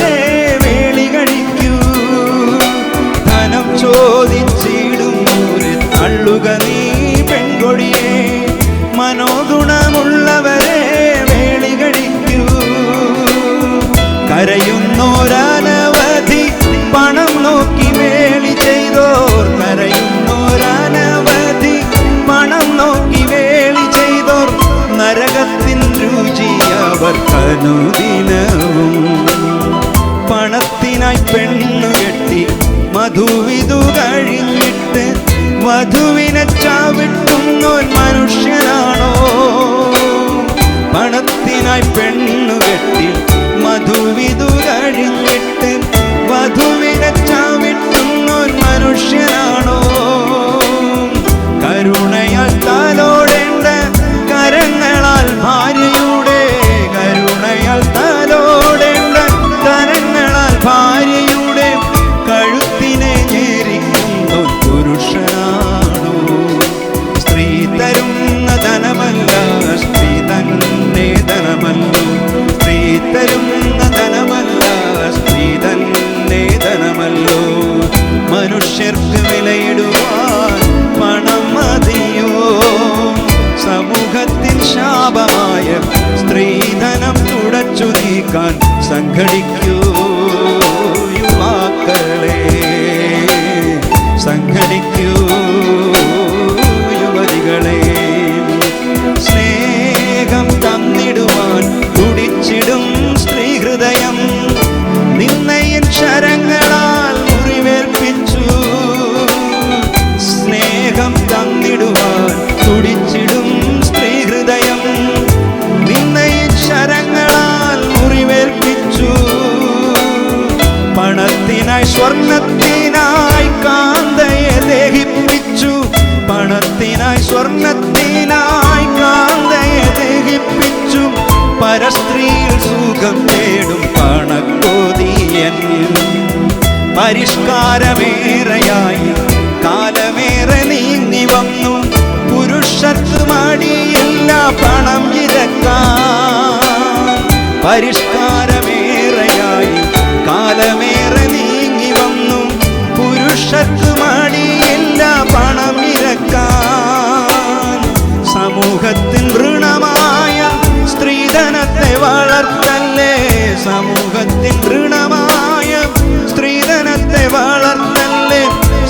അവർക്കനുദിനവും. പണത്തിനായി പെണ്ണുകെട്ടി മധുവിധു കഴിഞ്ഞിട്ട് വധുവിനെ ചവിട്ടുന്നോൻ മനുഷ്യനാണോ? പണത്തിനായി പെണ്ണുകെട്ടി മധുവിധു കഴിഞ്ഞിട്ട് വധുവിനെ ചവിട്ടുന്നോൻ മനുഷ്യനാണോ? കരുണയാൽ താലോടേണ്ട കരങ്ങളാൽ ഭാര്യയുടെ, കരുണയാൽ താലോടേണ്ട കരങ്ങളാൽ ഭാര്യയുടെ കഴുത്തിനെ ഞെരിക്കുന്നോൻ പുരുഷനാണോ? സ്ത്രീ തരുന്ന ധനമല്ല സ്ത്രീ തന്നെ ധനമല്ലോ, സ്ത്രീ തരുന്ന ധനമല്ല സ്ത്രീ തന്നെ ധനമല്ലോ. മനുഷ്യർക്ക് വിലയിടുവാൻ പണം മതിയോ? സമൂഹത്തിൽ ശാപമായ സ്ത്രീധനം തുടച്ചു നീക്കാൻ സംഘടിക്കൂ യുവാക്കളെ, സംഘടിക്കൂ യുവതികളെ. സ്നേഹം തന്നിടുവാൻ തുടിച്ചിടും സ്ത്രീ ഹൃദയം നിന്നയൻ ശരങ്ങളാൽ മുറിവേൽപ്പിച്ചു. സ്നേഹം തന്നിടുവാൻ തുടിച്ചിടും സ്ത്രീ ഹൃദയം നിന്നയൻ ശരങ്ങളാൽ മുറിവേൽപ്പിച്ചു. പണത്തിനായി സ്വർണത്തിനായി കാന്തയെ ദഹിപ്പിച്ചു, പണത്തിനായി സ്വർണത്തിനായി കാന്തയെ ദഹിപ്പിച്ചു. പരസ്ത്രീയിൽ സുഖം തേടും പണക്കോതിയൻ. പരിഷ്കാരമേറെയായി കാലമേറെ നീങ്ങി വന്നു, പുരുഷർക്ക് മടിയില്ല പണം ഇരക്കാൻ. പരിഷ്കാരമേറെയായി കാലമേറെ നീങ്ങി വന്നു, പുരുഷർക്ക് മടിയില്ല പണം ഇരക്കാൻ. സമൂഹത്തിൽ വൃണമായ സ്ത്രീധനത്തെ വളർത്തല്ലേ, സമൂഹത്തിൽ വൃണമായ സ്ത്രീധനത്തെ വളർത്തല്ലേ.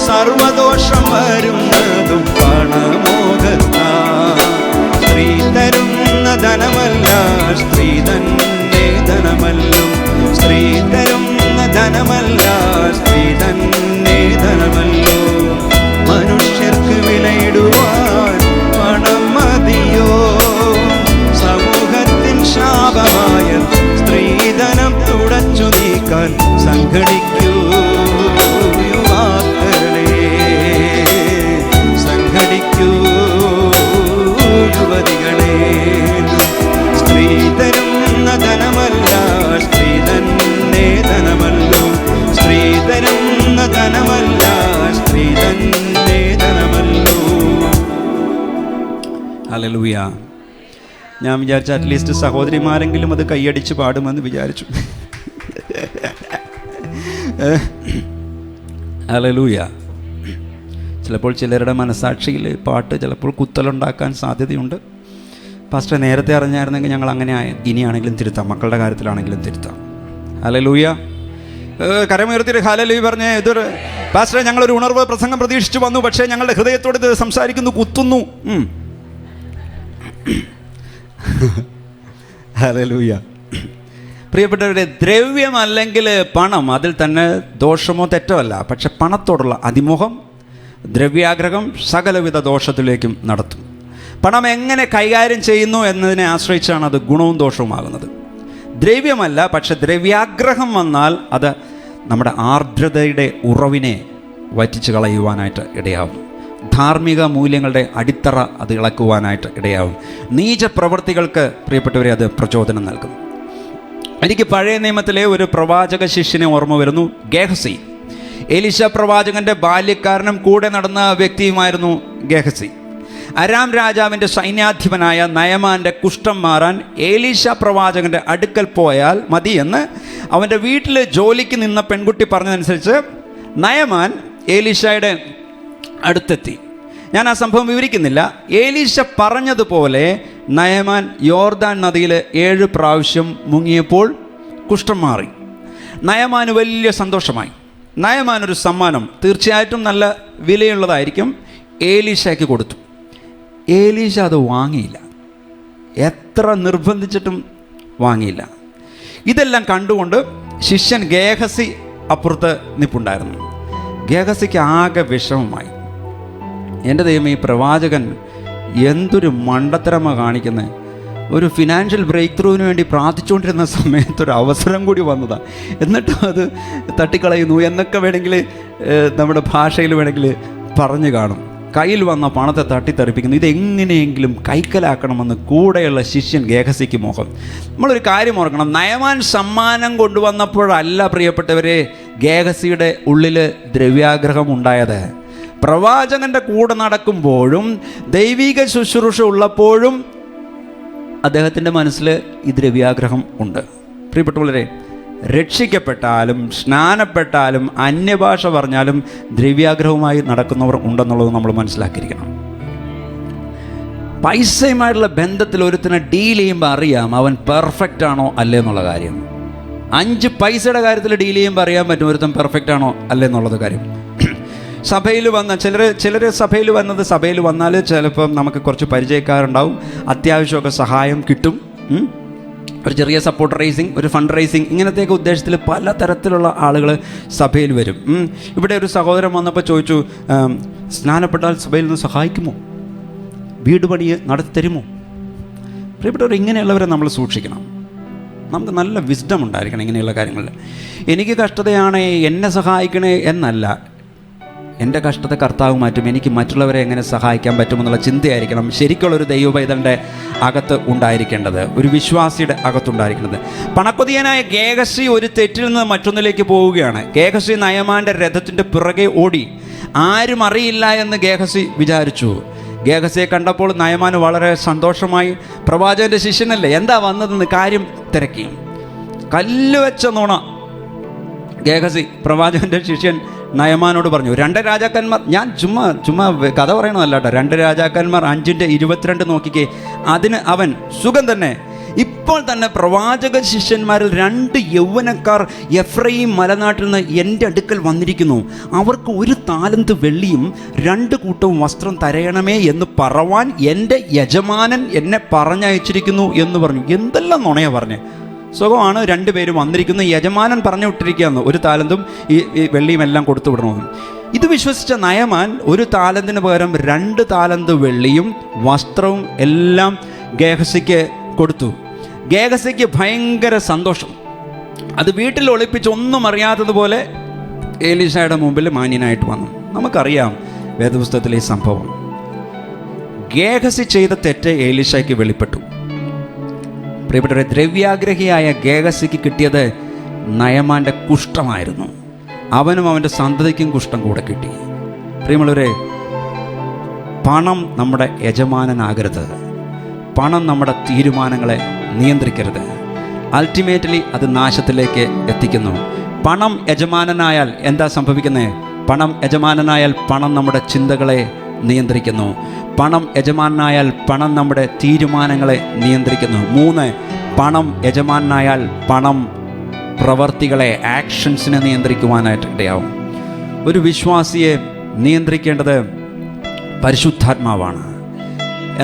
സർവദോഷം വരുന്നതും പണമോഹത്താ. സ്ത്രീ തരുന്ന ധനമല്ല സ്ത്രീ തന്നെ ധനമല്ലോ, സ്ത്രീ തരുന്ന ധനമല്ല സ്ത്രീ തന്നെ ധനമല്ലോ. മനുഷ്യർക്ക് വിലയിടുവാൻ പണം മതിയോ? സമൂഹത്തിൽ ശാപമായ സ്ത്രീധനം തുടച്ചു നീക്കാൻ സംഘടിക്കൂ യുവാക്കളെ, സംഘടിക്കൂ യുവതികളെ. സ്ത്രീ തരുന്ന ധനമല്ല സ്ത്രീ തന്നെ ധനമല്ലോ, സ്ത്രീ തരുന്ന ധനമല്ല സ്ത്രീ തന്നെ ധനമല്ലോ. ഹല്ലേലൂയ. ഞാൻ വിചാരിച്ച അറ്റ്ലീസ്റ്റ് സഹോദരിമാരെങ്കിലും അത് കൈയടിച്ച് പാടുമെന്ന് വിചാരിച്ചു. ഹല്ലേലൂയ. ചിലപ്പോൾ ചിലരുടെ മനസാക്ഷിയിൽ പാട്ട് ചിലപ്പോൾ കുത്തലുണ്ടാക്കാൻ സാധ്യതയുണ്ട്. പാസ്റ്റർ നേരത്തെ അറിഞ്ഞായിരുന്നെങ്കിൽ ഞങ്ങൾ അങ്ങനെ ഇനിയാണെങ്കിലും തിരുത്താം, മക്കളുടെ കാര്യത്തിലാണെങ്കിലും തിരുത്താം. ഹല്ലേലൂയ. കരമുയർത്തിയിട്ട് ഹല്ലേലൂയ പറഞ്ഞേ. ഇതൊരു പാസ്റ്റർ ഞങ്ങളൊരു ഉണർവ് പ്രസംഗം പ്രതീക്ഷിച്ചു വന്നു, പക്ഷേ ഞങ്ങളുടെ ഹൃദയത്തോട് ഇത് സംസാരിക്കുന്നു, കുത്തുന്നു. ഹല്ലേലൂയ. പ്രിയപ്പെട്ടവരുടെ, ദ്രവ്യമല്ലെങ്കിൽ പണം, അതിൽ തന്നെ ദോഷമോ തെറ്റോ അല്ല. പക്ഷെ പണത്തോടുള്ള അതിമോഹം, ദ്രവ്യാഗ്രഹം സകലവിധ ദോഷത്തിലേക്കും നടത്തും. പണം എങ്ങനെ കൈകാര്യം ചെയ്യുന്നു എന്നതിനെ ആശ്രയിച്ചാണ് അത് ഗുണവും ദോഷവുമാകുന്നത്. ദ്രവ്യമല്ല, പക്ഷെ ദ്രവ്യാഗ്രഹം വന്നാൽ അത് നമ്മുടെ ആർദ്രതയുടെ ഉറവിനെ വറ്റിച്ച് കളയുവാനായിട്ട് ഇടയാവും. ധാർമ്മിക മൂല്യങ്ങളുടെ അടിത്തറ അത് ഇളക്കുവാനായിട്ട് ഇടയാവും. നീച പ്രവൃത്തികൾക്ക് പ്രിയപ്പെട്ടവരെ അത് പ്രചോദനം നൽകും. എനിക്ക് പഴയ നിയമത്തിലെ ഒരു പ്രവാചക ശിഷ്യനെ ഓർമ്മ വരുന്നു, ഗേഹസി. എലീശ പ്രവാചകൻ്റെ ബാല്യക്കാരനും കൂടെ നടന്ന വ്യക്തിയുമായിരുന്നു ഗേഹസി. അരാം രാജാവിൻ്റെ സൈന്യാധിപനായ നയമാൻ്റെ കുഷ്ഠം മാറാൻ എലീശ പ്രവാചകൻ്റെ അടുക്കൽ പോയാൽ മതിയെന്ന് അവൻ്റെ വീട്ടിൽ ജോലിക്ക് നിന്ന പെൺകുട്ടി പറഞ്ഞതനുസരിച്ച് നയമാൻ എലീശയുടെ അടുത്തെത്തി. ഞാൻ ആ സംഭവം വിവരിക്കുന്നില്ല. എലീശ പറഞ്ഞതുപോലെ നയമാൻ യോർദാൻ നദിയിൽ 7 പ്രാവശ്യം മുങ്ങിയപ്പോൾ കുഷ്ഠം മാറി. നയമാന് വലിയ സന്തോഷമായി. നയമാൻ ഒരു സമ്മാനം, തീർച്ചയായിട്ടും നല്ല വിലയുള്ളതായിരിക്കും, എലീശയ്ക്ക് കൊടുത്തു. എലീശ അത് വാങ്ങിയില്ല. എത്ര നിർബന്ധിച്ചിട്ടും വാങ്ങിയില്ല. ഇതെല്ലാം കണ്ടുകൊണ്ട് ശിഷ്യൻ ഗേഹസി അപ്പുറത്ത് നിൽപ്പുണ്ടായിരുന്നു. ഗേഹസിക്ക് ആകെ വിഷമമായി. എൻ്റെ ദൈവമേ, ഈ പ്രവാചകൻ എന്തൊരു മണ്ടത്തരമ കാണിക്കുന്നത്. ഒരു ഫിനാൻഷ്യൽ ബ്രേക്ക് ത്രൂവിന് വേണ്ടി പ്രാർത്ഥിച്ചുകൊണ്ടിരുന്ന സമയത്തൊരു അവസരം കൂടി വന്നതാണ്, എന്നിട്ടും അത് തട്ടിക്കളയുന്നു എന്നൊക്കെ വേണമെങ്കിൽ നമ്മുടെ ഭാഷയിൽ വേണമെങ്കിൽ പറഞ്ഞു കാണും. കയ്യിൽ വന്ന പണത്തെ തട്ടിത്തെറിപ്പിക്കുന്നു. ഇതെങ്ങനെയെങ്കിലും കൈക്കലാക്കണമെന്ന് കൂടെയുള്ള ശിഷ്യൻ ഗേഹസിക്ക് മോഹം. നമ്മളൊരു കാര്യം ഓർക്കണം, നയമാൻ സമ്മാനം കൊണ്ടുവന്നപ്പോഴല്ല പ്രിയപ്പെട്ടവരെ ഗേഹസിയുടെ ഉള്ളിൽ ദ്രവ്യാഗ്രഹം ഉണ്ടായത്. പ്രവാചകൻ്റെ കൂടെ നടക്കുമ്പോഴും ദൈവിക ശുശ്രൂഷ ഉള്ളപ്പോഴും അദ്ദേഹത്തിൻ്റെ മനസ്സിൽ ഈ ദ്രവ്യാഗ്രഹം ഉണ്ട്. പ്രിയപ്പെട്ടവരെ, രക്ഷിക്കപ്പെട്ടാലും സ്നാനപ്പെട്ടാലും അന്യഭാഷ പറഞ്ഞാലും ദ്രവ്യാഗ്രഹവുമായി നടക്കുന്നവർ ഉണ്ടെന്നുള്ളത് നമ്മൾ മനസ്സിലാക്കിയിരിക്കണം. പൈസയുമായിട്ടുള്ള ബന്ധത്തിൽ ഒരുത്തിനെ ഡീൽ ചെയ്യുമ്പോൾ അറിയാം അവൻ പെർഫെക്റ്റ് ആണോ അല്ലേ എന്നുള്ള കാര്യം. 5 പൈസയുടെ കാര്യത്തിൽ ഡീൽ ചെയ്യുമ്പോൾ അറിയാൻ പറ്റും ഒരുത്തൻ പെർഫെക്റ്റ് ആണോ അല്ലേ എന്നുള്ളത് കാര്യം. സഭയിൽ വന്ന ചിലർ സഭയിൽ വന്നാൽ ചിലപ്പം നമുക്ക് കുറച്ച് പരിചയക്കാരുണ്ടാവും, അത്യാവശ്യമൊക്കെ സഹായം കിട്ടും, ഒരു ചെറിയ സപ്പോർട്ട് റൈസിങ്, ഒരു ഫണ്ട് റൈസിങ്, ഇങ്ങനത്തെയൊക്കെ ഉദ്ദേശത്തിൽ പല തരത്തിലുള്ള ആളുകൾ സഭയിൽ വരും. ഇവിടെ ഒരു സഹോദരൻ വന്നപ്പോൾ ചോദിച്ചു, സ്നാനപ്പെട്ടാൽ സഭയിൽ നിന്ന് സഹായിക്കുമോ, വീട് പണി നടത്തി തരുമോ? പ്രിയപ്പെട്ടവർ, ഇങ്ങനെയുള്ളവരെ നമ്മൾ സൂക്ഷിക്കണം. നമുക്ക് നല്ല വിസ്ഡം ഉണ്ടായിരിക്കണം ഇങ്ങനെയുള്ള കാര്യങ്ങളിൽ. എനിക്ക് കഷ്ടതയാണ് എന്നെ സഹായിക്കണേ എന്നല്ല, എൻ്റെ കഷ്ടത കർത്താവ് മാറ്റും, എനിക്ക് മറ്റുള്ളവരെ എങ്ങനെ സഹായിക്കാൻ പറ്റുമെന്നുള്ള ചിന്തയായിരിക്കണം ശരിക്കുള്ളൊരു ദൈവപൈതലിൻ്റെ അകത്ത് ഉണ്ടായിരിക്കേണ്ടത്, ഒരു വിശ്വാസിയുടെ അകത്തുണ്ടായിരിക്കുന്നത്. പണക്കൊതിയനായ ഗേഹസി ഒരു തെറ്റിൽ നിന്ന് മറ്റൊന്നിലേക്ക് പോവുകയാണ്. ഗേഹസി നയമാൻ്റെ രഥത്തിൻ്റെ പിറകെ ഓടി. ആരും അറിയില്ല എന്ന് ഗേഹസി വിചാരിച്ചു. ഗേഹസിയെ കണ്ടപ്പോൾ നയമാന് വളരെ സന്തോഷമായി. പ്രവാചകൻ്റെ ശിഷ്യനല്ലേ, എന്താ വന്നതെന്ന് കാര്യം തിരക്കി. കല്ല് വെച്ച നുണ ഗേഹസി പ്രവാചകൻ്റെ ശിഷ്യൻ നയമാനോട് പറഞ്ഞു. 2 രാജാക്കന്മാർ, ഞാൻ ചുമ്മാ കഥ പറയണതല്ല കേട്ടോ, 2 രാജാക്കന്മാർ 5:22 നോക്കിക്കേ. അതിന് അവൻ, സുഖം തന്നെ, ഇപ്പോൾ തന്നെ പ്രവാചക ശിഷ്യന്മാരിൽ 2 യൗവനക്കാർ എഫ്രയീം മലനാട്ടിൽ നിന്ന് എൻ്റെ അടുക്കൽ വന്നിരിക്കുന്നു. അവർക്ക് 1 താലന്ത് വെള്ളിയും 2 കൂട്ടവും വസ്ത്രം തരയണമേ എന്ന് പറവാൻ എൻ്റെ യജമാനൻ എന്നെ പറഞ്ഞയച്ചിരിക്കുന്നു എന്ന് പറഞ്ഞു. എന്തെല്ലാം നുണയാ പറഞ്ഞേ. സുഖമാണ്, 2 പേരും വന്നിരിക്കുന്നു, യജമാനൻ പറഞ്ഞു വിട്ടിരിക്കുകയെന്ന് 1 താലന്തും ഈ വെള്ളിയും എല്ലാം കൊടുത്തു വിടണമെന്ന്. ഇത് വിശ്വസിച്ച നയമാൻ 1 താലന്തിന് പകരം 2 താലന്ത് വെള്ളിയും വസ്ത്രവും എല്ലാം ഗേഹസിക്ക് കൊടുത്തു. ഗേഹസിക്ക് ഭയങ്കര സന്തോഷം. അത് വീട്ടിൽ ഒളിപ്പിച്ച് ഒന്നും അറിയാത്തതുപോലെ എലീശയുടെ മുമ്പിൽ മാന്യനായിട്ട് വന്നു. നമുക്കറിയാം വേദപുസ്തകത്തിലെ ഈ സംഭവം. ഗേഹസി ചെയ്ത തെറ്റ് എലീശയ്ക്ക് വെളിപ്പെട്ടു. പ്രിയപ്പെട്ടവരെ, ദ്രവ്യാഗ്രഹിയായ ഗേഹസിക്ക് കിട്ടിയത് നയമാൻ്റെ കുഷ്ഠമായിരുന്നു. അവനും അവൻ്റെ സന്തതിക്കും കുഷ്ഠം കൂടെ കിട്ടി. പ്രിയമുള്ളവരെ, പണം നമ്മുടെ യജമാനനാകരുത്. പണം നമ്മുടെ തീരുമാനങ്ങളെ നിയന്ത്രിക്കരുത്. അൾട്ടിമേറ്റ്ലി അത് നാശത്തിലേക്ക് എത്തിക്കുന്നു. പണം യജമാനനായാൽ എന്താ സംഭവിക്കുന്നത്? പണം യജമാനനായാൽ പണം നമ്മുടെ ചിന്തകളെ നിയന്ത്രിക്കുന്നു. പണം യജമാനായാൽ പണം നമ്മുടെ തീരുമാനങ്ങളെ നിയന്ത്രിക്കുന്നു. 3, പണം യജമാനായാൽ പണം പ്രവർത്തികളെ, ആക്ഷൻസിനെ നിയന്ത്രിക്കുവാനായിട്ട് ഇടയാവും. ഒരു വിശ്വാസിയെ നിയന്ത്രിക്കേണ്ടത് പരിശുദ്ധാത്മാവാണ്.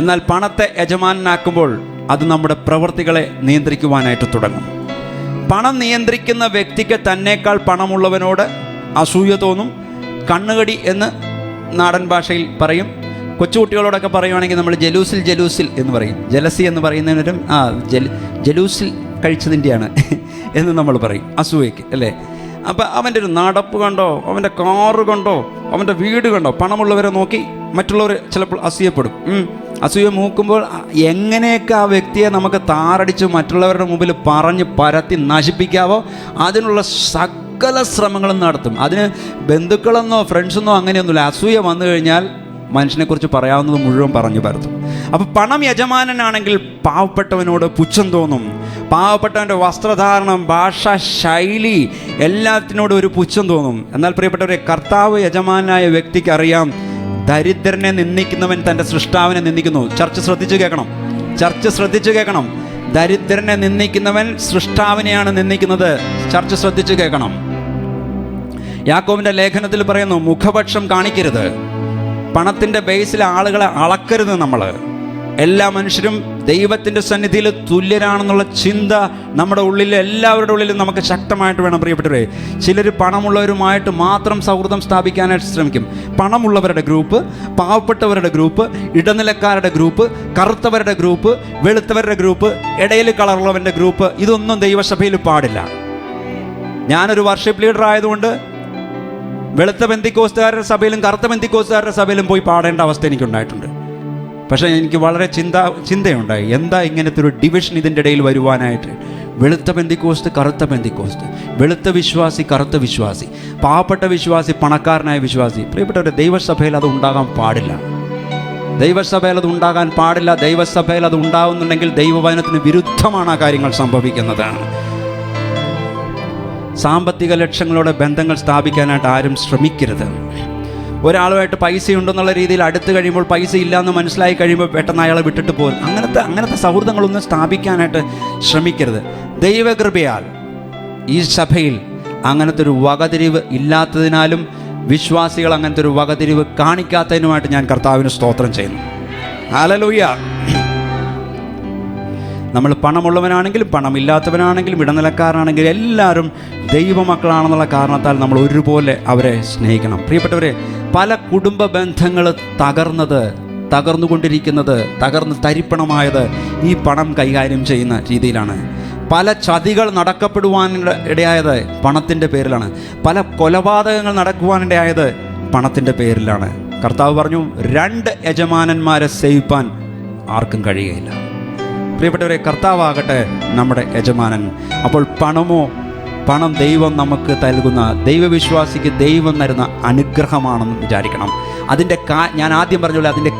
എന്നാൽ പണത്തെ യജമാനാക്കുമ്പോൾ അത് നമ്മുടെ പ്രവർത്തികളെ നിയന്ത്രിക്കുവാനായിട്ട് തുടങ്ങും. പണം നിയന്ത്രിക്കുന്ന വ്യക്തിക്ക് തന്നേക്കാൾ പണമുള്ളവനോട് അസൂയ തോന്നും. കണ്ണുകടി എന്ന് നാടൻ ഭാഷയിൽ പറയും. കൊച്ചുകുട്ടികളോടൊക്കെ പറയുവാണെങ്കിൽ നമ്മൾ ജലൂസിൽ എന്ന് പറയും. ജലസി എന്ന് പറയുന്നതിനും ജലൂസിൽ കഴിച്ചതിൻ്റെയാണ് എന്ന് നമ്മൾ പറയും അസൂയയ്ക്ക്, അല്ലേ? അപ്പം അവൻ്റെ ഒരു നടപ്പ് കണ്ടോ, അവൻ്റെ കാറ് കണ്ടോ, അവൻ്റെ വീട് കണ്ടോ, പണമുള്ളവരെ നോക്കി മറ്റുള്ളവർ ചിലപ്പോൾ അസൂയപ്പെടും. അസൂയ മൂക്കുമ്പോൾ എങ്ങനെയൊക്കെ ആ വ്യക്തിയെ നമുക്ക് താറടിച്ച് മറ്റുള്ളവരുടെ മുമ്പിൽ പറഞ്ഞ് പരത്തി നശിപ്പിക്കാവോ അതിനുള്ള സകല ശ്രമങ്ങളും നടത്തും. അതിന് ബന്ധുക്കളെന്നോ ഫ്രണ്ട്സെന്നോ അങ്ങനെയൊന്നുമില്ല. അസൂയ വന്നു കഴിഞ്ഞാൽ മനുഷ്യനെക്കുറിച്ച് പറയാവുന്നത് മുഴുവൻ പറഞ്ഞു പരത്തും. അപ്പോൾ പണം യജമാനനാണെങ്കിൽ പാവപ്പെട്ടവനോട് പുച്ഛം തോന്നും. പാവപ്പെട്ടവൻ്റെ വസ്ത്രധാരണം, ഭാഷ, ശൈലി എല്ലാത്തിനോടും ഒരു പുച്ഛം തോന്നും. എന്നാൽ പ്രിയപ്പെട്ടവരെ, കർത്താവ് യജമാനായ വ്യക്തിക്ക് അറിയാം, ദരിദ്രനെ നിന്ദിക്കുന്നവൻ തൻ്റെ സൃഷ്ടാവിനെ നിന്ദിക്കുന്നു. ചർച്ച ശ്രദ്ധിച്ചു കേൾക്കണം. ദരിദ്രനെ നിന്ദിക്കുന്നവൻ സൃഷ്ടാവിനെയാണ് നിന്ദിക്കുന്നത്. ചർച്ച ശ്രദ്ധിച്ചു കേൾക്കണം. യാക്കോബിൻ്റെ ലേഖനത്തിൽ പറയുന്നു, മുഖപക്ഷം കാണിക്കരുത്. പണത്തിൻ്റെ ബേസിൽ ആളുകളെ അളക്കരുത്. നമ്മൾ എല്ലാ മനുഷ്യരും ദൈവത്തിൻ്റെ സന്നിധിയിൽ തുല്യരാണെന്നുള്ള ചിന്ത നമ്മുടെ ഉള്ളിൽ, എല്ലാവരുടെ ഉള്ളിലും നമുക്ക് ശക്തമായിട്ട് വേണം പ്രിയപ്പെട്ടവരെ. ചിലർ പണമുള്ളവരുമായിട്ട് മാത്രം സൗഹൃദം സ്ഥാപിക്കാനായിട്ട് ശ്രമിക്കും. പണമുള്ളവരുടെ ഗ്രൂപ്പ്, പാവപ്പെട്ടവരുടെ ഗ്രൂപ്പ്, ഇടനിലക്കാരുടെ ഗ്രൂപ്പ്, കറുത്തവരുടെ ഗ്രൂപ്പ്, വെളുത്തവരുടെ ഗ്രൂപ്പ്, ഇടയിൽ കളറുള്ളവൻ്റെ ഗ്രൂപ്പ്, ഇതൊന്നും ദൈവസഭയിൽ പാടില്ല. ഞാനൊരു വർഷിപ്പ് ലീഡർ ആയതുകൊണ്ട് വെളുത്ത പെന്തിക്കോസ്തുകാരുടെ സഭയിലും കറുത്ത പെന്തിക്കോസ്തുകാരുടെ സഭയിലും പോയി പാടേണ്ട അവസ്ഥ എനിക്കുണ്ടായിട്ടുണ്ട്. പക്ഷേ എനിക്ക് വളരെ ചിന്തയുണ്ടായി, എന്താ ഇങ്ങനത്തെ ഒരു ഡിവിഷൻ ഇതിൻ്റെ ഇടയിൽ വരുവാനായിട്ട്. വെളുത്ത പെന്തിക്കോസ്ത്, കറുത്ത പെന്തിക്കോസ്ത്, വെളുത്ത വിശ്വാസി, കറുത്ത വിശ്വാസി, പാവപ്പെട്ട വിശ്വാസി, പണക്കാരനായ വിശ്വാസി. പ്രിയപ്പെട്ടവരെ, ദൈവസഭയിൽ അത് ഉണ്ടാകാൻ പാടില്ല. ദൈവസഭയിൽ അത് ഉണ്ടാകാൻ പാടില്ല. ദൈവസഭയിൽ അത് ഉണ്ടാകുന്നുണ്ടെങ്കിൽ ദൈവവചനത്തിന് വിരുദ്ധമാണ് ആ കാര്യങ്ങൾ സംഭവിക്കുന്നതാണ്. സാമ്പത്തിക ലക്ഷ്യങ്ങളോടെ ബന്ധങ്ങൾ സ്ഥാപിക്കാനായിട്ട് ആരും ശ്രമിക്കരുത്. ഒരാളുമായിട്ട് പൈസയുണ്ടെന്നുള്ള രീതിയിൽ അടുത്ത് കഴിയുമ്പോൾ പൈസ ഇല്ലയെന്ന് മനസ്സിലായി കഴിയുമ്പോൾ പെട്ടെന്ന് അയാളെ വിട്ടിട്ട് പോകും. അങ്ങനത്തെ സൗഹൃദങ്ങളൊന്നും സ്ഥാപിക്കാനായിട്ട് ശ്രമിക്കരുത്. ദൈവകൃപയാൽ ഈ സഭയിൽ അങ്ങനത്തെ ഒരു വകതിരിവ് ഇല്ലാത്തതിനാലും വിശ്വാസികൾ അങ്ങനത്തെ ഒരു വകതിരിവ് കാണിക്കാത്തതിനുമായിട്ട് ഞാൻ കർത്താവിന് സ്തോത്രം ചെയ്യുന്നു. ഹല്ലേലൂയ. നമ്മൾ പണമുള്ളവനാണെങ്കിലും പണമില്ലാത്തവനാണെങ്കിലും ഇടനിലക്കാരനാണെങ്കിലും എല്ലാവരും ദൈവമക്കളാണെന്നുള്ള കാരണത്താൽ നമ്മൾ ഒരുപോലെ അവരെ സ്നേഹിക്കണം. പ്രിയപ്പെട്ടവരെ, പല കുടുംബ ബന്ധങ്ങൾ തകർന്നുകൊണ്ടിരിക്കുന്നത്, തകർന്ന് തരിപ്പണമായത് ഈ പണം കൈകാര്യം ചെയ്യുന്ന രീതിയിലാണ്. പല ചതികൾ നടക്കപ്പെടുവാനിടയായത് പണത്തിൻ്റെ പേരിലാണ്. പല കൊലപാതകങ്ങൾ നടക്കുവാനിടയായത് പണത്തിൻ്റെ പേരിലാണ്. കർത്താവ് പറഞ്ഞു, 2 യജമാനന്മാരെ സേവിപ്പാൻ ആർക്കും കഴിയുകയില്ല. പ്രിയപ്പെട്ടവരെ, കർത്താവാകട്ടെ നമ്മുടെ യജമാനൻ. അപ്പോൾ പണം ദൈവം നമുക്ക് നൽകുന്ന, ദൈവവിശ്വാസിക്ക് ദൈവം തരുന്ന അനുഗ്രഹമാണെന്ന് വിചാരിക്കണം. ഞാൻ ആദ്യം പറഞ്ഞ അതിൻ്റെ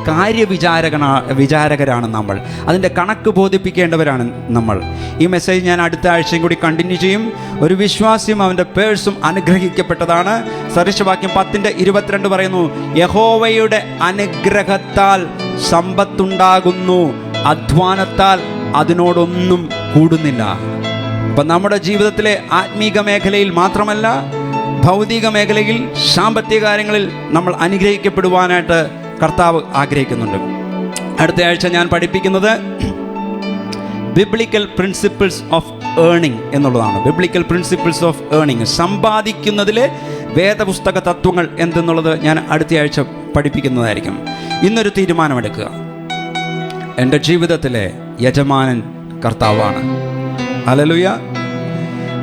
വിചാരകരാണ് നമ്മൾ. അതിൻ്റെ കണക്ക് ബോധിപ്പിക്കേണ്ടവരാണ് നമ്മൾ. ഈ മെസ്സേജ് ഞാൻ അടുത്ത ആഴ്ചയും കൂടി കണ്ടിന്യൂ ചെയ്യും. ഒരു വിശ്വാസിയും അവൻ്റെ പേഴ്സും അനുഗ്രഹിക്കപ്പെട്ടതാണ്. സദൃശവാക്യം 10:22 പറയുന്നു, യഹോവയുടെ അനുഗ്രഹത്താൽ സമ്പത്തുണ്ടാകുന്നു, അധ്വാനത്താൽ അതിനോടൊന്നും കൂടുന്നില്ല. അപ്പം നമ്മുടെ ജീവിതത്തിലെ ആത്മീക മേഖലയിൽ മാത്രമല്ല, ഭൗതിക മേഖലയിൽ, സാമ്പത്തിക കാര്യങ്ങളിൽ നമ്മൾ അനുഗ്രഹിക്കപ്പെടുവാനായിട്ട് കർത്താവ് ആഗ്രഹിക്കുന്നുണ്ട്. അടുത്ത ആഴ്ച ഞാൻ പഠിപ്പിക്കുന്നത് ബിബ്ലിക്കൽ പ്രിൻസിപ്പിൾസ് ഓഫ് ഏർണിംഗ് എന്നുള്ളതാണ്. ബിബ്ലിക്കൽ പ്രിൻസിപ്പിൾസ് ഓഫ് ഏർണിംഗ്, സമ്പാദിക്കുന്നതിലെ വേദപുസ്തക തത്വങ്ങൾ എന്തെന്നുള്ളത് ഞാൻ അടുത്ത ആഴ്ച പഠിപ്പിക്കുന്നതായിരിക്കും. ഇന്നൊരു തീരുമാനമെടുക്കുക, എൻ്റെ ജീവിതത്തിലെ യജമാനൻ കർത്താവാണ്. ഹല്ലേലൂയ.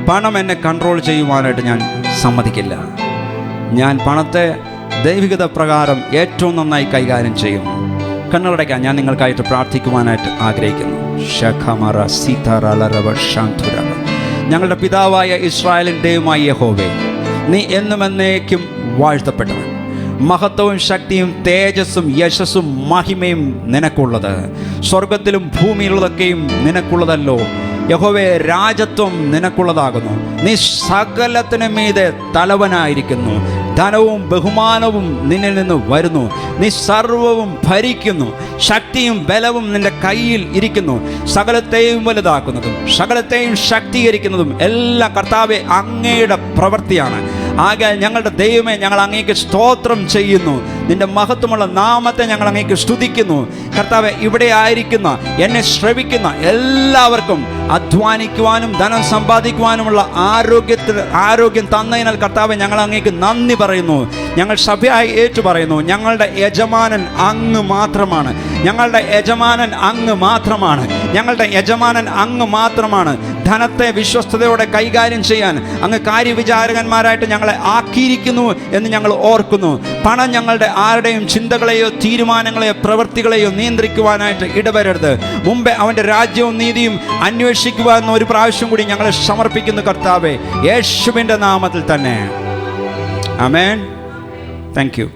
പണം എന്നെ കൺട്രോൾ ചെയ്യുവാനായിട്ട് ഞാൻ സമ്മതിക്കില്ല. ഞാൻ പണത്തെ ദൈവികത പ്രകാരം ഏറ്റവും നന്നായി കൈകാര്യം ചെയ്യും. കണ്ണുകളടയ്ക്കാൻ ഞാൻ നിങ്ങൾക്കായിട്ട് പ്രാർത്ഥിക്കുവാനായിട്ട് ആഗ്രഹിക്കുന്നു. ഞങ്ങളുടെ പിതാവായ ഇസ്രായേലിൻ്റെ ദൈവമായ യഹോവേ, നീ എന്നും എന്നേക്കും വാഴ്ത്തപ്പെട്ടവൻ. മഹത്വവും ശക്തിയും തേജസ്സും യശസ്സും മഹിമയും നിനക്കുള്ളത്. സ്വർഗത്തിലും ഭൂമിയിലുള്ളതൊക്കെയും നിനക്കുള്ളതല്ലോ. യഹോവേ, രാജത്വം നിനക്കുള്ളതാകുന്നു. നീ സകലത്തിനു മീതെ തലവനായിരിക്കുന്നു. ധനവും ബഹുമാനവും നിന്നിൽ നിന്ന് വരുന്നു. നീ സർവവും ഭരിക്കുന്നു. ശക്തിയും ബലവും നിന്റെ കയ്യിൽ ഇരിക്കുന്നു. സകലത്തെയും വലുതാക്കുന്നതും സകലത്തെയും ശക്തീകരിക്കുന്നതും എല്ലാം കർത്താവേ അങ്ങയുടെ പ്രവൃത്തിയാണ്. ആകയാൽ ഞങ്ങളുടെ ദൈവമേ, ഞങ്ങൾ അങ്ങേക്ക് സ്തോത്രം ചെയ്യുന്നു. നിന്റെ മഹത്വമുള്ള നാമത്തെ ഞങ്ങൾ അങ്ങേക്ക് സ്തുതിക്കുന്നു. കർത്താവേ, ഇവിടെ ആയിരിക്കുന്ന എന്നെ ശ്രവിക്കുന്ന എല്ലാവർക്കും അധ്വാനിക്കുവാനും ധനം സമ്പാദിക്കുവാനുമുള്ള ആരോഗ്യം തന്നതിനാൽ കർത്താവേ, ഞങ്ങൾ അങ്ങേക്ക് നന്ദി പറയുന്നു. ഞങ്ങൾ സഭയായി ഏറ്റു പറയുന്നു, ഞങ്ങളുടെ യജമാനൻ അങ്ങ് മാത്രമാണ്. ഞങ്ങളുടെ യജമാനൻ അങ്ങ് മാത്രമാണ്. ഞങ്ങളുടെ യജമാനൻ അങ്ങ് മാത്രമാണ്. ധനത്തെ വിശ്വസ്തയോടെ കൈകാര്യം ചെയ്യാൻ അങ്ങ് കാര്യവിചാരകന്മാരായിട്ട് ഞങ്ങളെ ആക്കിയിരിക്കുന്നു എന്ന് ഞങ്ങൾ ഓർക്കുന്നു. പണം ഞങ്ങളുടെ ആരുടെയും ചിന്തകളെയോ തീരുമാനങ്ങളെയോ പ്രവൃത്തികളെയോ നിയന്ത്രിക്കുവാനായിട്ട് ഇടവരരുത്. മുമ്പേ അവൻ്റെ രാജ്യവും നീതിയും അന്വേഷിക്കുവാൻ ഒരു പ്രാവശ്യം കൂടി ഞങ്ങളെ സമർപ്പിക്കുന്നു കർത്താവേ, യേശുവിൻ്റെ നാമത്തിൽ തന്നെ. ആമേൻ. Thank U.